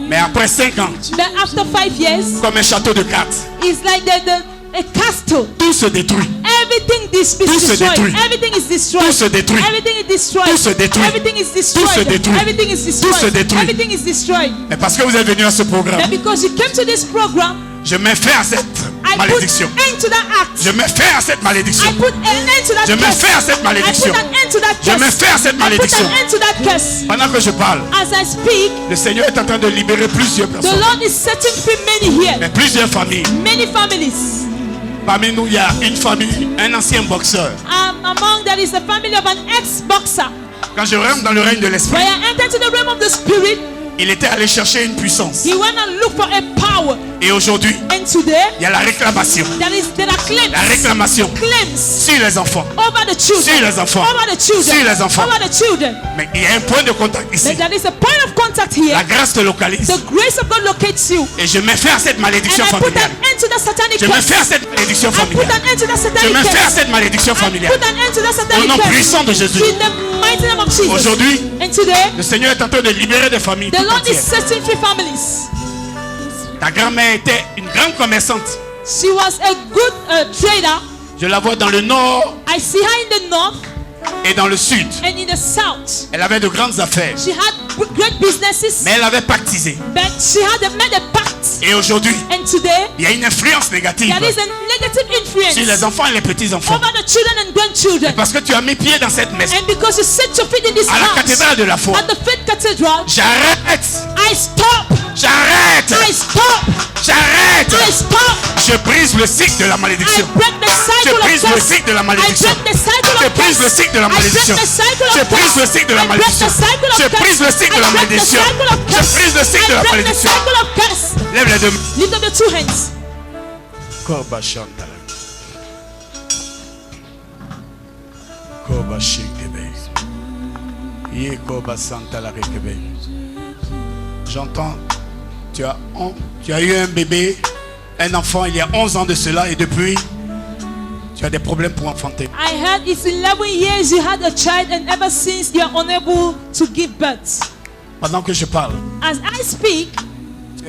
Mais après 5 ans, But after 5 years, comme un château de cartes, it's like a castle. tout se détruit. Everything is Tout se destroyed. détruit. Everything is destroyed. Tout se détruit. Everything is destroyed. Tout se détruit. Everything is destroyed. Tout se détruit. Everything is Tout destroyed. se détruit. Everything is destroyed. Mais parce que vous êtes venu à ce programme, But because you came to this program, je mets fin à cette I put malédiction. end to that act. Je mets fin à cette malédiction. I put an end to that Je mets curse. fin à cette I malédiction. put an end to that Je curse. mets fin à cette I put malédiction. an end to that curse. Pendant que je parle, As I speak, le Seigneur est en train de libérer plusieurs the personnes. Lord is setting free many here. Mais plusieurs familles. Many families. Parmi nous, il y a une famille, un ancien boxeur. Among that is the family of an ex-boxer. Quand je rentre dans le règne de l'esprit, When I entered to the realm of the Spirit, il était allé chercher une puissance. he went and looked for a power. Et aujourd'hui, And today, il y a la réclamation. there are claims. La réclamation Claims sur les enfants. over the children. Sur les enfants. Over the children. Sur les enfants. Over the children. Mais il y a un point de contact ici. But there is a point of contact here. La grâce te localise. The grace of God locates you. Et je mets fin à cette And malédiction I put familiale. an end to that satanic Je mets curse. fin à cette malédiction I put familiale. an end to that Je satanic mets fin à curse. cette malédiction I familiale. put an end to that satanic Au nom curse. puissant de Jésus. In the mighty name of Jesus. Aujourd'hui, And today, le Seigneur est en train de libérer des familles the tout Lord is entières. setting free families. Ta grand-mère était une grande commerçante. She was a good trader. Je la vois dans le nord I see her in the north et dans le sud. and in the south. Elle avait de grandes affaires. She had great businesses, Mais elle avait pactisé. but she had made a pact. Et aujourd'hui, And today, il y a une influence négative there is a negative influence sur les enfants et les petits-enfants. over the children and grandchildren. Parce que tu as mis pied dans cette maison. And because you set your feet in this À la house, cathédrale de la foi. at the Faith Cathedral, J'arrête I stop. J'arrête. I stop. J'arrête. I stop. Je brise le cycle de la I malédiction. break the Je cycle of brise le curse. cycle de la I malédiction. break the cycle Je of brise le curse. cycle de la I break malédiction. the cycle Je of brise le curse. cycle de la I break malédiction. the cycle of Je curse. brise le cycle de I la break the malédiction. cycle of Je curse. brise le cycle de I la break the malédiction. cycle of curse. Lève les deux mains. Lift up your two hands. Koba Shantala. Koba Shekebe. Ye Koba Santala Rekebe. J'entends, tu as eu un bébé, un enfant il y a 11 ans de cela et depuis, tu as des problèmes pour enfanter. I heard it's 11 years you had a child and ever since you are unable to give birth. Pendant que je parle, As I speak,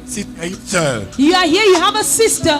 si tu as une sœur you are here, you have a sister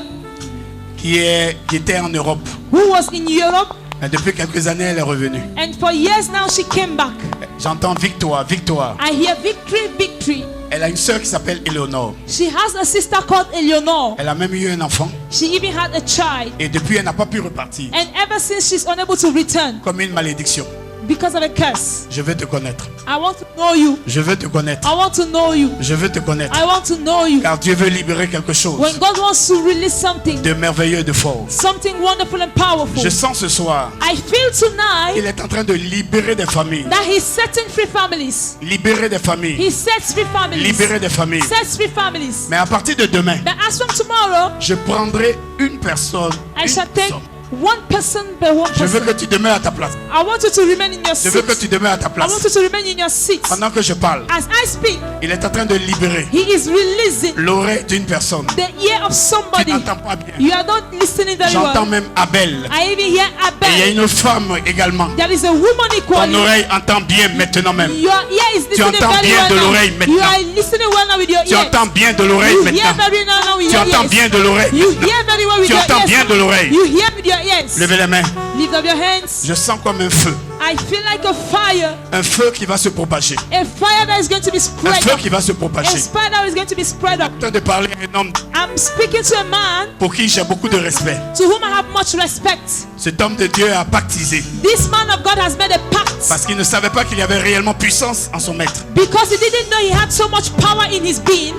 qui était en Europe, who was in Europe et depuis quelques années elle est revenue. and for years now she came back. J'entends victoire, victoire. I hear victory, victory. Elle a une sœur qui s'appelle Eleonore. She has a sister called Eleanor. Elle a même eu un enfant She even had a child. et depuis elle n'a pas pu repartir. And ever since she's unable to return Comme une malédiction. because of a curse. Je veux te connaître. I want to know you. Je veux te connaître. I want to know you. Je veux te connaître. I want to know you. Car Dieu veut libérer quelque chose When God wants to release something, de merveilleux et de fort. something wonderful and powerful, Je sens ce soir I feel tonight qu'il est en train de libérer des familles. that He's setting free families. Libérer des familles. He sets free families. Libérer des familles. Sets free families. Mais à partir de demain, But as from tomorrow, je prendrai une personne. I une shall take personne. one person by one Je veux person. que tu demeures à ta place. I want you to remain in your Je seat. veux que tu demeures à ta I want place. you to remain in your seat. Pendant que je parle, As I speak, il est en train de libérer He is releasing l'oreille d'une personne the ear of qui somebody. n'entend pas bien. You are not listening very J'entends well. même Abel. I even hear Et il y a Abel. une femme également. There is a woman Ton equally. oreille entend bien maintenant même. Your ear is listening entends very bien well de now. l'oreille You maintenant. are listening well now with your Tu ears. entends bien de l'oreille You hear maintenant. very well now with Tu your entends ears. bien de l'oreille You maintenant. hear very well with Tu your entends ears. bien de l'oreille. You hear with your ears. Levez les mains. Lift up your hands. Je sens comme un feu. I feel like a fire. Un feu qui va se propager. A fire that is going to be Un spread feu up. qui va se A propager. fire that is going to be spread up. Je suis en train de parler à un homme I'm speaking to a man pour qui j'ai beaucoup de respect. to whom I have much respect. Cet homme de Dieu a pactisé This man of God has made a pact parce qu'il ne savait pas qu'il y avait réellement puissance en son maître. because he didn't know he had so much power in his being.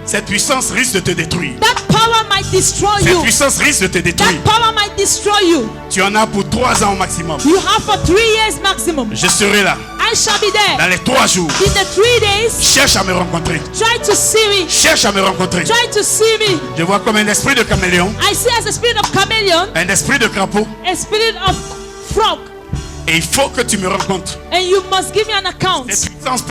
Cette puissance risque de te détruire. That power might destroy Cette you. puissance risque de te détruire. That power might destroy you. Tu en as pour 3 ans au maximum. You have for 3 years maximum. Je serai là I shall be there. dans les 3 jours. In the 3 days, Cherche à me rencontrer. try to see me. Cherche à me rencontrer. Try to see me. Je vois comme un esprit de caméléon, I see as a spirit of chameleon, un esprit de crapaud. a spirit of frog. Et il faut que tu me rencontres. And you must give me an account. Cette puissance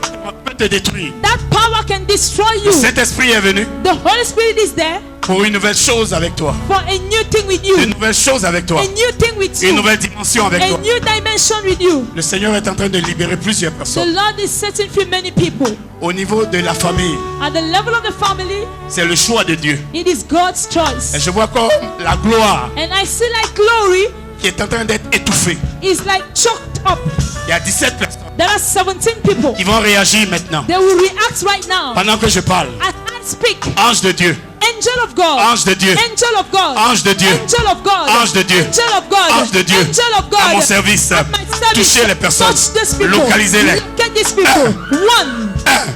peut te détruire. That power can destroy you. Cet esprit est venu The Holy Spirit is there pour une nouvelle chose avec toi. for a new thing with Une you. nouvelle chose avec toi. A new thing with Une you. nouvelle dimension avec A toi. new dimension with you. Le Seigneur est en train de libérer plusieurs The personnes. Lord is setting free many people. Au niveau de la famille, At the level of the family, c'est le choix de Dieu. it is God's Et choice. je vois comme la gloire And I see like glory qui est en train d'être étouffée. is like choked up. Il y a 17 personnes There are 17 people. qui vont réagir maintenant. They will react right now. Pendant que je parle, As I speak, ange de Dieu, angel of God. ange de Dieu, Angel of God. ange de Dieu, Angel of God. ange de Dieu, Angel of God. ange de Dieu, Angel of God. à mon service, At my service. touchez les personnes, Touch these people. localisez-les. Locate these people. One.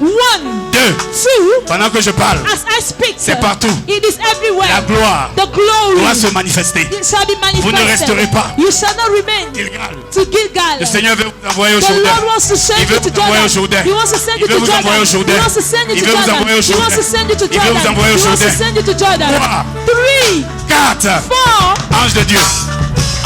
One. 2. Two. Pendant que je parle, As I speak, c'est partout. it is everywhere. La gloire The glory doit se manifester. it shall be manifested. Vous ne resterez pas. You shall not remain Gilgal. to Gilgal. Le Seigneur veut vous envoyer au The Jourdain. Lord wants to send Il veut you to vous envoyer au Jordan. Jourdain. He wants to send Il you veut to vous envoyer au Jordan. Jourdain. He wants to send you Il to veut vous Jordan. envoyer au He wants to Jourdain. send you to Il veut vous Jordan. envoyer au He wants to Jourdain. send you to Jordan. 3, 3, 4. 4. Ange de Dieu.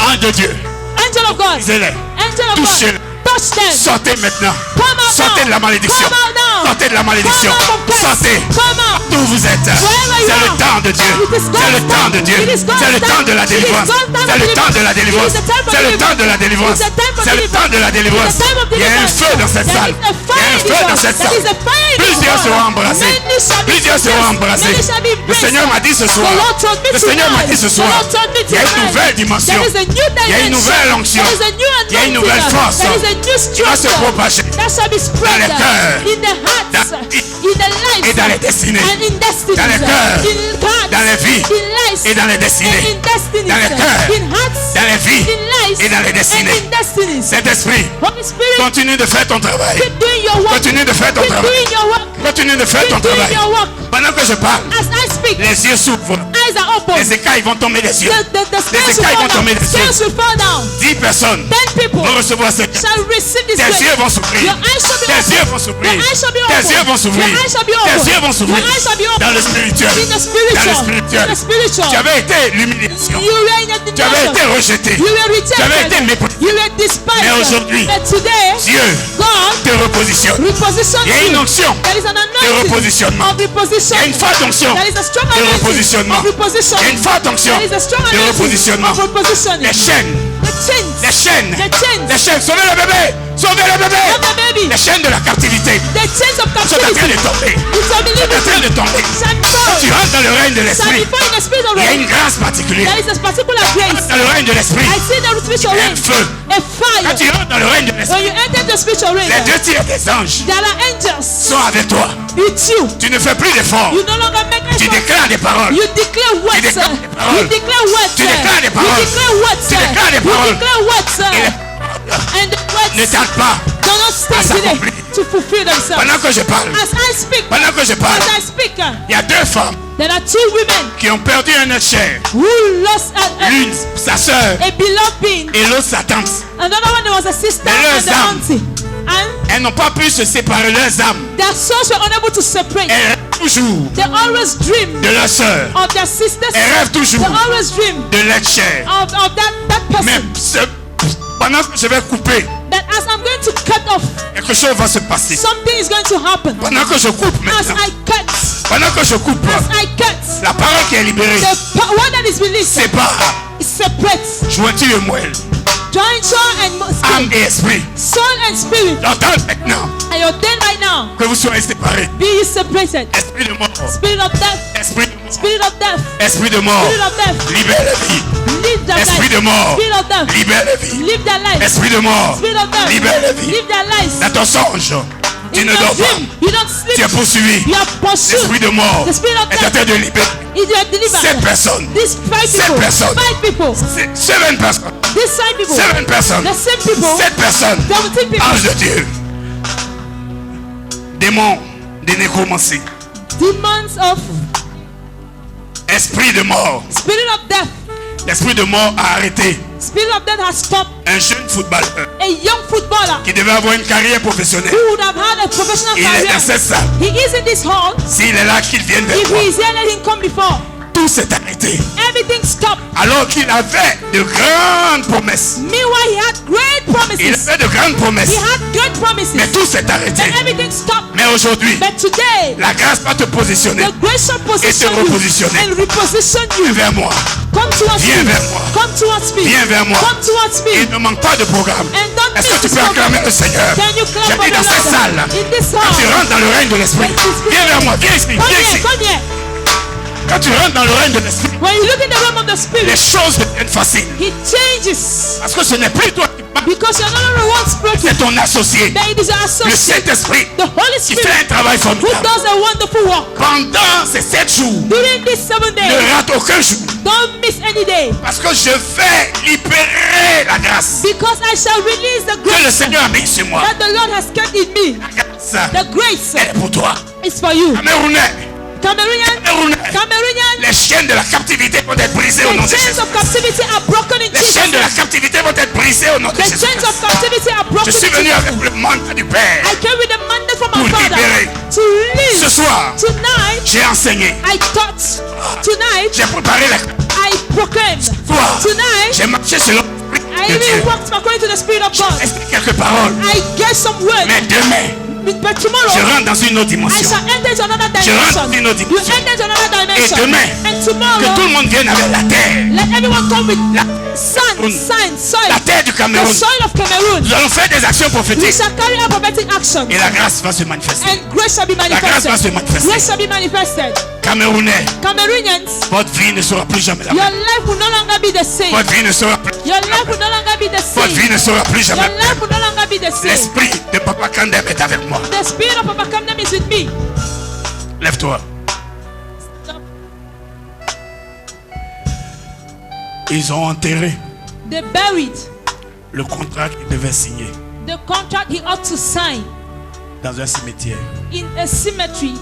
Ange de Dieu. Angel of God. Lisez-les. Angel of Touchez-les. God. Touch them. Sortez maintenant. Come out Sortez now. de la malédiction. Come out now. Sortez de la malédiction. Come out from curse. Sortez. Come out. D'où vous êtes. Wherever you C'est le are. temps de Dieu. It is God's C'est le temps de time. Dieu. It is God's C'est le temps de la time. It is délivrance. God's time C'est of le temps de la deliverance. délivrance. It is the time of C'est le temps de la délivrance. deliverance. It is the time of C'est le temps de la délivrance. It is the time of Il y a un deliverance. feu dans cette There salle. is a Il y a fire un in feu this dans cette house. There salle. is a fire in this Plusieurs house. seront embrassés. Many shall be Plusieurs seront blessed. embrassés. Many shall be Le blessed. Seigneur m'a dit ce soir. The Lord told me Le Seigneur m'a dit ce tonight. soir. The Lord told me Il y a une tonight. nouvelle dimension. There is a new Il y a une dimension. nouvelle onction. There is a new Il y a une nouvelle anointing. force There is a new qui va se strength propager that shall be spread les cœurs, in the hearts, dans- in the lives, et dans les destinées. and in destinies, Dans les cœurs, in hearts, dans les vies, in lives, et dans les destinées. and in destinies, Dans les cœurs, in hearts, dans les vies, in lives, et dans les and destinées. in destinies. Cet esprit, Holy Spirit, continue de faire ton travail. keep doing your work. Continue de faire ton Keep travail. doing your work. Continue continues de faire ton Keep doing travail. your work. Pendant que je parle, As I speak, les yeux s'ouvrent. eyes are open. Les écailles vont tomber des yeux. The Les scales will écailles fall vont tomber down. des yeux. Scales will fall down. 10 personnes 10 people vont recevoir cette shall receive this Tes grace. yeux vont s'ouvrir. Your eyes shall be Tes open. yeux vont s'ouvrir. Your eyes shall be Tes open. yeux vont s'ouvrir. Your eyes shall be Tes open. yeux vont s'ouvrir. Your eyes shall be open. Dans le spirituel. In the Dans le spiritual. spirituel. In the spiritual. Tu avais été l'humiliation. You were in a Tu avais été denial. rejeté. You were Tu avais été rejected. méprisé. You were despised. Mais aujourd'hui, But today, Dieu God te repositionne. repositions Il y a une you. onction There is an de anointing repositionnement. of reposition. Il y a une forte onction There is a strong de anointing repositionnement. of reposition. Il y a une forte onction There is a strong de anointing repositionnement. of repositioning. Les chaînes, The chains. les chaînes, The chains. les chaînes. Sauvez le bébé. Sauvez le bébé. Of the baby. Les chaînes de la captivité The chains of sont en train captivity. de tomber. It's a Sont en train de tomber. Shall Quand tu fall. rentres dans le règne de Shall l'esprit, be fall in the spirit of il y a rain. une grâce particulière. There is a particular grace. Dans le règne de l'esprit, I see the spiritual il y a rain. un feu. A Quand tu fire. rentres dans le règne de When l'esprit, you enter the spiritual rain, les 2 tiers des anges there are angels sont avec toi. with you. Tu ne fais plus d'efforts. You no longer make Tu effort. déclares des paroles. You declare words. Tu déclares des paroles. You declare words. Tu déclares des You paroles. declare words. Tu déclares des You paroles. declare words. Et And the words ne tarde pas. do not stay s'accomplir. today to fulfill themselves. Pendant que je parle, As I speak, pendant que je parle, as I speak, il y a 2 femmes there are 2 women qui ont perdu un être cher. who lost L'une, sa sœur, a beloved being. et l'autre, sa tante. Another one was a sister Mais leurs and an âmes. auntie. And Elles n'ont pas pu se séparer leurs âmes. their souls were unable to separate. Elles rêvent toujours They always dream de leur sœur. of their sisters. Elles rêvent toujours They always dream de l'être cher. of that Mais person. pendant que je vais couper, That as I'm going to cut off, quelque chose va se passer. something is going to happen. Pendant que je coupe As maintenant, I cut, pendant que je coupe, as I cut, la parole qui est libérée one that is released sépare is separate. jointure et moelle, Joint soul and âme spirit. et esprit. Soul and spirit. J'entends maintenant And you're dead right now. que vous soyez séparés. Be ye separated. Esprit de mort, Spirit of death. esprit de mort, Spirit of death. esprit de mort, Spirit of death. libère la vie. Live that Esprit de life. mort, Spirit of death. libère la vie. Live that life. Esprit de mort, Spirit of death. libère la vie. Live that life. Dans ton songe, tu In ne your dors pas. dream, you don't Tu es sleep. poursuivi. You are pursued. L'esprit de mort The spirit of est en death train de libérer is your deliverer. 7 personnes. These 5 Sept people. personnes. 5 people. 7 personnes. These 5 people. 7 personnes. The same people. 7 personnes. 17 people. Ange de Dieu. Démon de nécromancie. Demons of Esprit de mort. spirit of death. L'esprit de mort a arrêté Spirit of death has stopped un jeune footballeur a young footballer qui devait avoir une carrière professionnelle. who would have had a professional Il est dans career. cette salle. He is in this hall. S'il est là, qu'il vienne vers If moi. he is here, let him come before. Tout s'est arrêté. Everything stopped. Alors qu'il avait de grandes promesses. Meanwhile, he had great Il promises. avait de grandes promesses. He had great promises. Mais tout s'est arrêté. Then everything stopped. Mais aujourd'hui, But today, la grâce va te positionner. the grace shall position you repositionner. and reposition Viens you. vers moi. Come towards Viens me. vers moi. Come towards me. Viens vers moi. Come towards Il me. ne manque pas de programme. And don't Est-ce que miss tu this peux acclamer program. le Seigneur? Can you clap J'ai for dit the dans cette Lord? salle. In this Quand tu hall. rentres dans le règne de l'esprit, viens vers moi, viens ici, Come viens here, ici. come here. Quand tu rentres dans le règne de l'esprit, When you look in the realm of the spirit, les choses deviennent faciles. he changes. Parce que ce n'est plus toi qui parles, Because you're no longer one spirit, c'est ton associé. but it is your Le associate, Saint-Esprit the Holy qui fait Spirit, un travail who formidable. does a wonderful work. Pendant ces 7 jours, During these 7 days, ne rate aucun jour. don't miss any day. Parce que je vais libérer la grâce Because I shall release the que le grace Seigneur a mis sur moi. that the Lord has kept in me. La grâce, The grace elle est pour toi. is for you. Camerounais, Cameroonian, Camerounais, Cameroonian, les chaînes de la captivité vont être brisées au nom the de chains Jésus. of captivity are broken in Les Jesus. chaînes de la captivité vont être brisées au nom de The Jésus. chains of captivity are Je broken in suis venu Jesus. avec le mandat du Père. I came with a mandate from my Pour Father libérer. to Ce release. soir, Tonight, j'ai enseigné. I taught. Tonight, J'ai préparé la I proclaimed. foi. Tonight, J'ai marché selon l'Esprit I de Dieu. even walked according to the Spirit of God. Explique quelques paroles. I gave some words. Mais demain, But je tomorrow, rentre dans une autre I dimension. shall enter to another Je rentre dimension. dans une autre You dimension. enter to another dimension. Et demain, And Que tout tomorrow, le monde vienne avec la terre. let everyone come with La, sand, soil, la terre du the Cameroun. soil of Cameroon. Nous allons faire des actions We prophétiques. shall carry out prophetic action. Et la grâce va se manifester. And grace shall be grâce va se manifested. manifester. Grace shall be manifested. Camerounais, Cameroonians, votre vie ne sera plus jamais la your même. life will no longer be the same. Votre vie ne sera plus. Your life will no longer be the Votre vie same. ne sera plus Your jamais la même. life will no longer be the same. L'esprit de Papa Kandem est avec moi. The spirit of Papa Kamdem is with me. Lève-toi. Ils ont enterré They buried le contrat qu'ils devaient signer. the contract he ought to sign. dans un cimetière. in a cemetery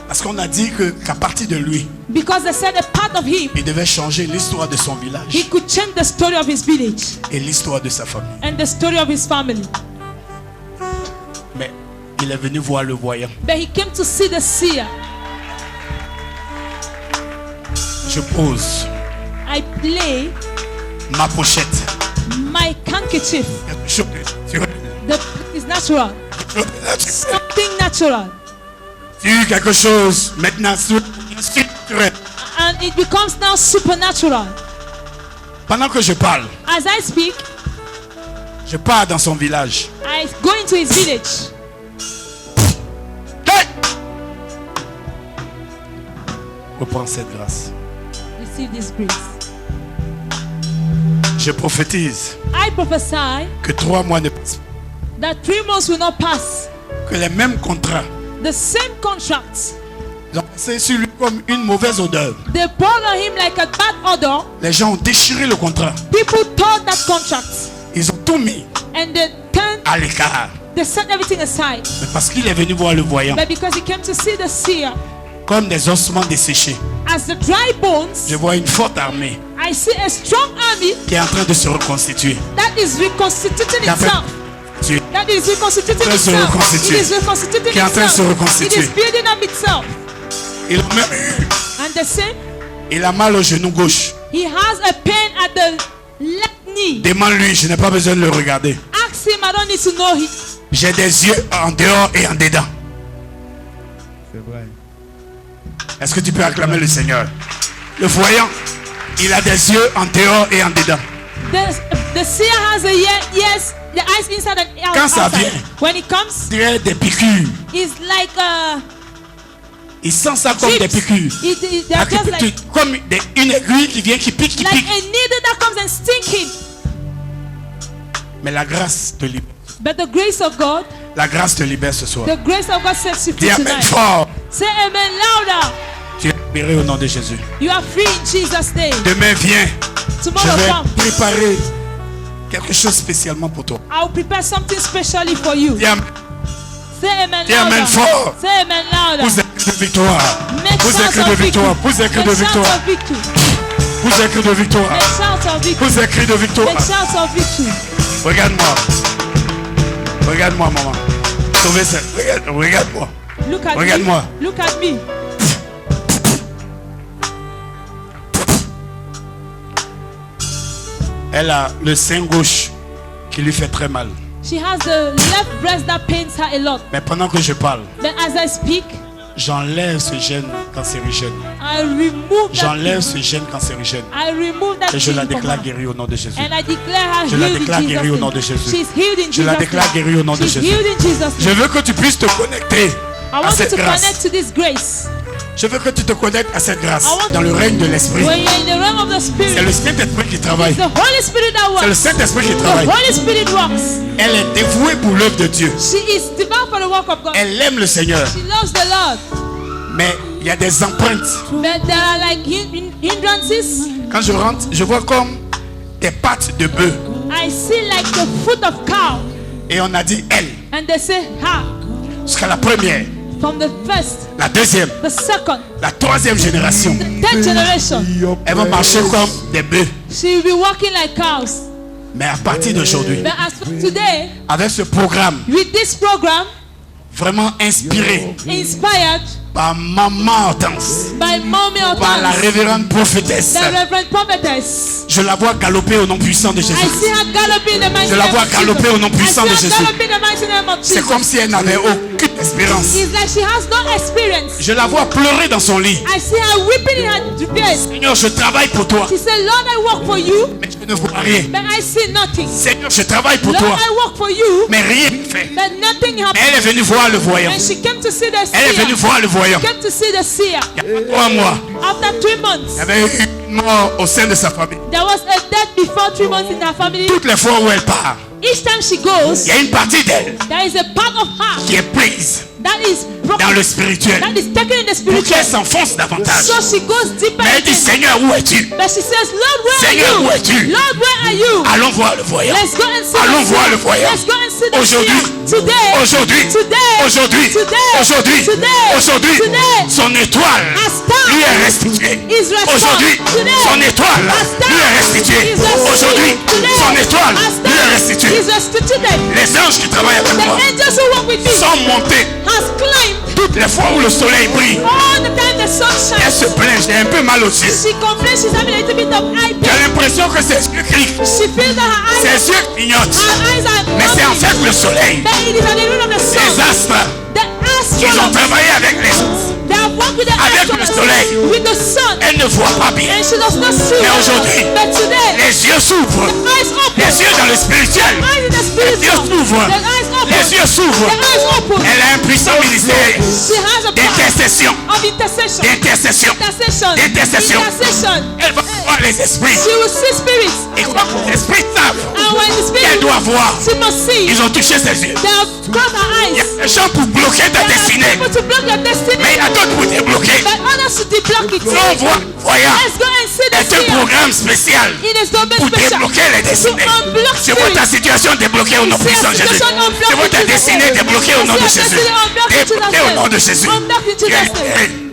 Parce qu'on a dit qu'à partir de lui, because they said a part of him, il devait changer l'histoire de son he village could change the story of his village et l'histoire de sa famille. and the story of his family. Mais il est venu voir le voyant. But he came to see the seer. Je pose I play ma pochette. my handkerchief. Quelque chose de naturel. It's natural. Something natural. Sur quelque chose maintenant surnaturel. And it becomes now supernatural. Pendant que je parle, As I speak, je pars dans son village. I go into his village. Hey! Reprends cette grâce. Receive this grace. Je prophétise I prophesy que 3 mois ne passent pas. that 3 months will not pass. Que les mêmes contrats The same contracts, ont passé sur lui comme une mauvaise odeur. they poured on him like a bad odor. Les gens ont déchiré le contrat. People tore that contract Ils ont tout mis and they turned, à l'écart. they set everything aside. Mais parce qu'il est venu voir le voyant, But because he came to see the seer, comme des ossements desséchés, as the dry bones, je vois une forte armée I see a strong army qui est en train de se reconstituer. that is reconstituting Qui est en train itself. That is reconstituting Qui est en train de se itself. reconstituer. It is reconstituting Qui est en train de se itself. It reconstituer. is building up itself. Il a, même- And the same, il a mal au genou gauche. he has a pain at the left knee. Demande-lui, je n'ai pas besoin de le regarder. Ask him, I don't need to know him. J'ai des yeux en dehors et en dedans. Est-ce que tu peux acclamer le Seigneur? Le voyant, il a des yeux en dehors et en dedans. The seer has a yes, the eyes inside and out. Quand ça outside. vient, When it comes, il dirait des piqûres. it's like Il sent ça comme des piqûres. they're just like Comme une aiguille qui vient, qui pique, qui a pique. needle that comes and sting him. Mais la grâce te libère. But the grace of God, La grâce te libère ce soir. the grace of God sets you free Dis amen tonight. fort. Say amen louder. Tu es libéré au nom de Jésus. You are free in Jesus' name. Demain, viens. Je Tomorrow vais come. préparer quelque chose spécialement pour toi. I'll prepare something specially for you. Dis amen. Say amen Dis amen louder. fort. Say amen louder. Pousse des cris de victoire. Make Pousse des shouts cris de of victory. victoire. Pousse des cris de Make shouts victoire. of victory. Pousse des cris de victoire. Make shouts of victory. Pousse des cris de victoire. Make shouts of victory. Regarde-moi. Regarde-moi, maman. Sauvez ça. Regarde-moi. Look at Regarde-moi. me. Look at me. Elle a le sein gauche qui lui fait très mal. She has the left breast that pains her a lot. Mais pendant que je parle, But as I speak, j'enlève ce gène cancérigène. I remove that J'enlève thing. ce gène cancérigène. I remove that Et je thing la from déclare her. guérie au nom de Jésus. And I declare her Je la healed déclare in guérie Jesus' au nom name. de Jésus. She's healed in Je la Jesus' déclare name. guérie au nom de She's Jésus. healed in Jesus' Je name. veux que tu puisses te connecter I à want you cette to grâce. connect to this grace. Je veux que tu te connectes à cette grâce I want dans le règne de l'Esprit. When you're in the realm of the C'est Spirit, le Saint-Esprit qui travaille. it's the Holy Spirit that C'est le works. Saint-Esprit qui The travaille. Holy Spirit works. Elle est dévouée pour l'œuvre de Dieu. She is devout for the work of God. Elle aime le Seigneur. She loves the Lord. Mais il y a des empreintes. But there are like hindrances. Quand je rentre, je vois comme des pattes de bœuf. I see like the foot of cow. Et on a dit elle. And they say, ha, Jusqu'à la première, from the first, la deuxième, the second, la troisième génération. the third generation. Elle va marcher comme des bœufs. She will be walking like cows. Mais à partir d'aujourd'hui, But as for today, avec ce programme with this program, vraiment inspiré inspired par Maman Hortense, by Mommy par la Othans, révérende prophétesse, the Reverend Prophetess, je la vois galoper au nom puissant de Jésus. I see her galloping in the mighty Je la name vois of galoper au nom Jesus. I puissant see de her Jésus. galloping in the mighty name of C'est Jesus. comme si elle n'avait aucune espérance. It's like she has no experience. Je la vois pleurer dans son lit. I see her weeping in her bed. Seigneur, je travaille pour toi, She said, Lord, I work for you, mais je ne vois rien. but I see nothing. Seigneur, je travaille pour Lord, toi, I work for you, mais rien ne fait. but nothing Mais happened. elle est venue voir le voyant. And she came to see the Elle est venue seer. voir le voyant. Came to see the seer. Il y a 3 mois, After 3 months, il y avait eu une mort au sein de sa famille. there was a death before 3 months in her family. Toutes les fois où elle part, each time she goes, il y a une partie d'elle there is a part of her qui est prise that is dans broken, le spirituel that is taken in the pour spiritual. qu'elle s'enfonce davantage. So she goes deeper Mais elle dit, again. Seigneur, où es-tu? But she says, Lord, where Seigneur, où are es-tu? you? Lord, where are you? Allons voir le voyant. Let's go and see Allons the voir le seer. voyant. Let's go and see the Aujourd'hui, seer. Today, aujourd'hui, today, aujourd'hui, today, aujourd'hui, today, aujourd'hui, today, son étoile a star lui est restituée. is restored. Aujourd'hui, Today, son étoile a star lui est restituée. is restored. Aujourd'hui, Today, son étoile a lui est star restituée. is restituted. Les anges qui travaillent avec The moi angels who walk with me sont montés has climbed toutes les fois où le soleil brille. all the time the sun Elle shines. se plaint, j'ai un peu mal aux yeux. She complains she's having a little bit of eye J'ai pain. l'impression que ses yeux crient, She feels that her eyes, ses yeux clignotent. her eyes are Mais c'est en open. fait le soleil. But it is at the root of the Les sun. astres, The ils ont astrologers, travaillé avec les they have worked with the Avec le astrologers, soleil. with the sun, Elle ne voit pas bien. and she does not see Mais well. aujourd'hui, But today, Les yeux s'ouvrent. eyes open. Les yeux dans le spirituel. Eyes in the Les spiritual. yeux s'ouvrent. The eyes open. Les yeux s'ouvrent. The eyes open. Elle a un puissant ministère She has a power d'intercession. of intercession. D'intercession. Intercession. D'intercession. Intercession. Elle va voir les esprits. She will see spirits. Et quand les esprits savent And when the qu'elle spirit, doit voir, she must see. ils ont touché ses yeux. They have closed her Il y eyes. a des gens pour bloquer ta There are destinée. people to block your destiny. Mais il y a d'autres pour débloquer. But others to deblock it. L'envoi voyant Let's go and see the est un seer. programme spécial It is the best pour special. débloquer les destinées. To unblock Je vois ta spirits. situation débloquée au nom See puissant a de Jésus. situation unblocked Je vois in ta Jesus' destinée name. débloquée au nom de See a Jésus. destiny unblocked in Débloquée Jesus' au nom de name. Jésus. Unblocked in Jesus' name.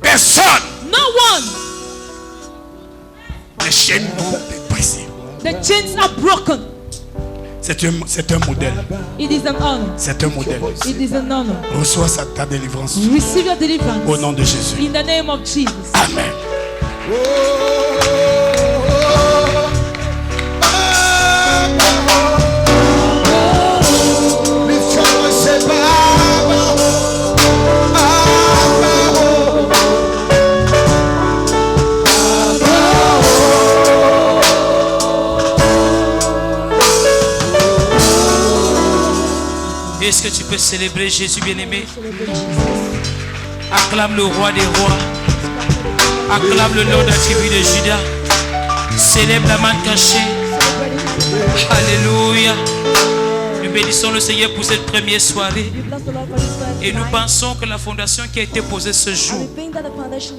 Personne No one. ne chaîne est brisé. The chains are broken. C'est un modèle. It is an honor. C'est un modèle. It is an honor. Reçois ta délivrance Receive your deliverance. au nom de Jésus. In the name of Jesus. Amen. Est-ce que tu peux célébrer Jésus bien-aimé? Acclame le roi des rois. Acclame le nom de la tribu de Juda. Célèbre la main cachée. Alléluia. Nous bénissons le Seigneur pour cette première soirée. Et nous pensons que la fondation qui a été posée ce jour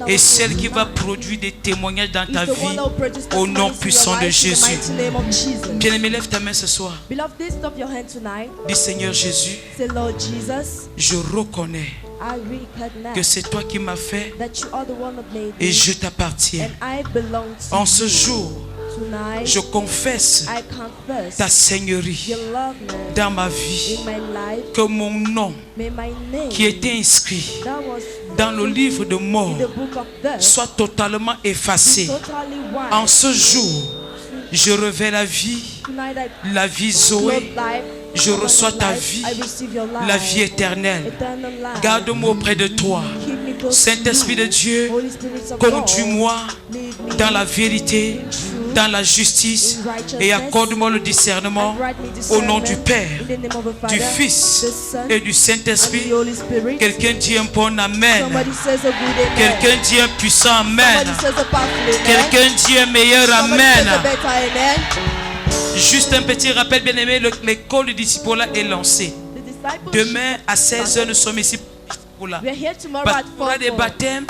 est celle qui va produire des témoignages dans ta vie au nom puissant de Jésus. Bien-aimé, lève ta main ce soir. Beloved, lift up your hand tonight. Dis Seigneur Jésus, Say, Lord Jesus, je reconnais I que recognize c'est toi qui m'as fait that you are the one that made et me, je t'appartiens. and I belong to En ce jour, tonight. je confesse I confess ta seigneurie your loveness dans ma vie. in my life. Que mon nom May my name qui était inscrit that was dans le livre de mort in the book of death soit totalement effacé. totally wiped. En ce jour, je revais la vie, Tonight I la vie love Zoé. life. Je reçois ta Life. vie, I receive your life. la vie éternelle. Eternal life. Garde-moi auprès de toi. Keep me close to Saint-Esprit you. de Dieu, Holy Spirit of God, conduis-moi lead me dans la vérité, dans la justice et accorde-moi le discernement and grant me au nom discernment du Père, in the name of the du Father, Fils the Son, et du and Saint-Esprit. the Holy Spirit. Quelqu'un dit un bon Amen. Somebody says a good amen. Quelqu'un dit un puissant Amen. Somebody says a powerful amen. Quelqu'un dit un meilleur Somebody says a Amen. better amen. Juste un petit rappel, bien-aimé, l'école du disciple est lancée. The disciples, Demain à 16h, nous sommes ici pour là. we are here tomorrow Parce at qu'il y aura 4. des baptêmes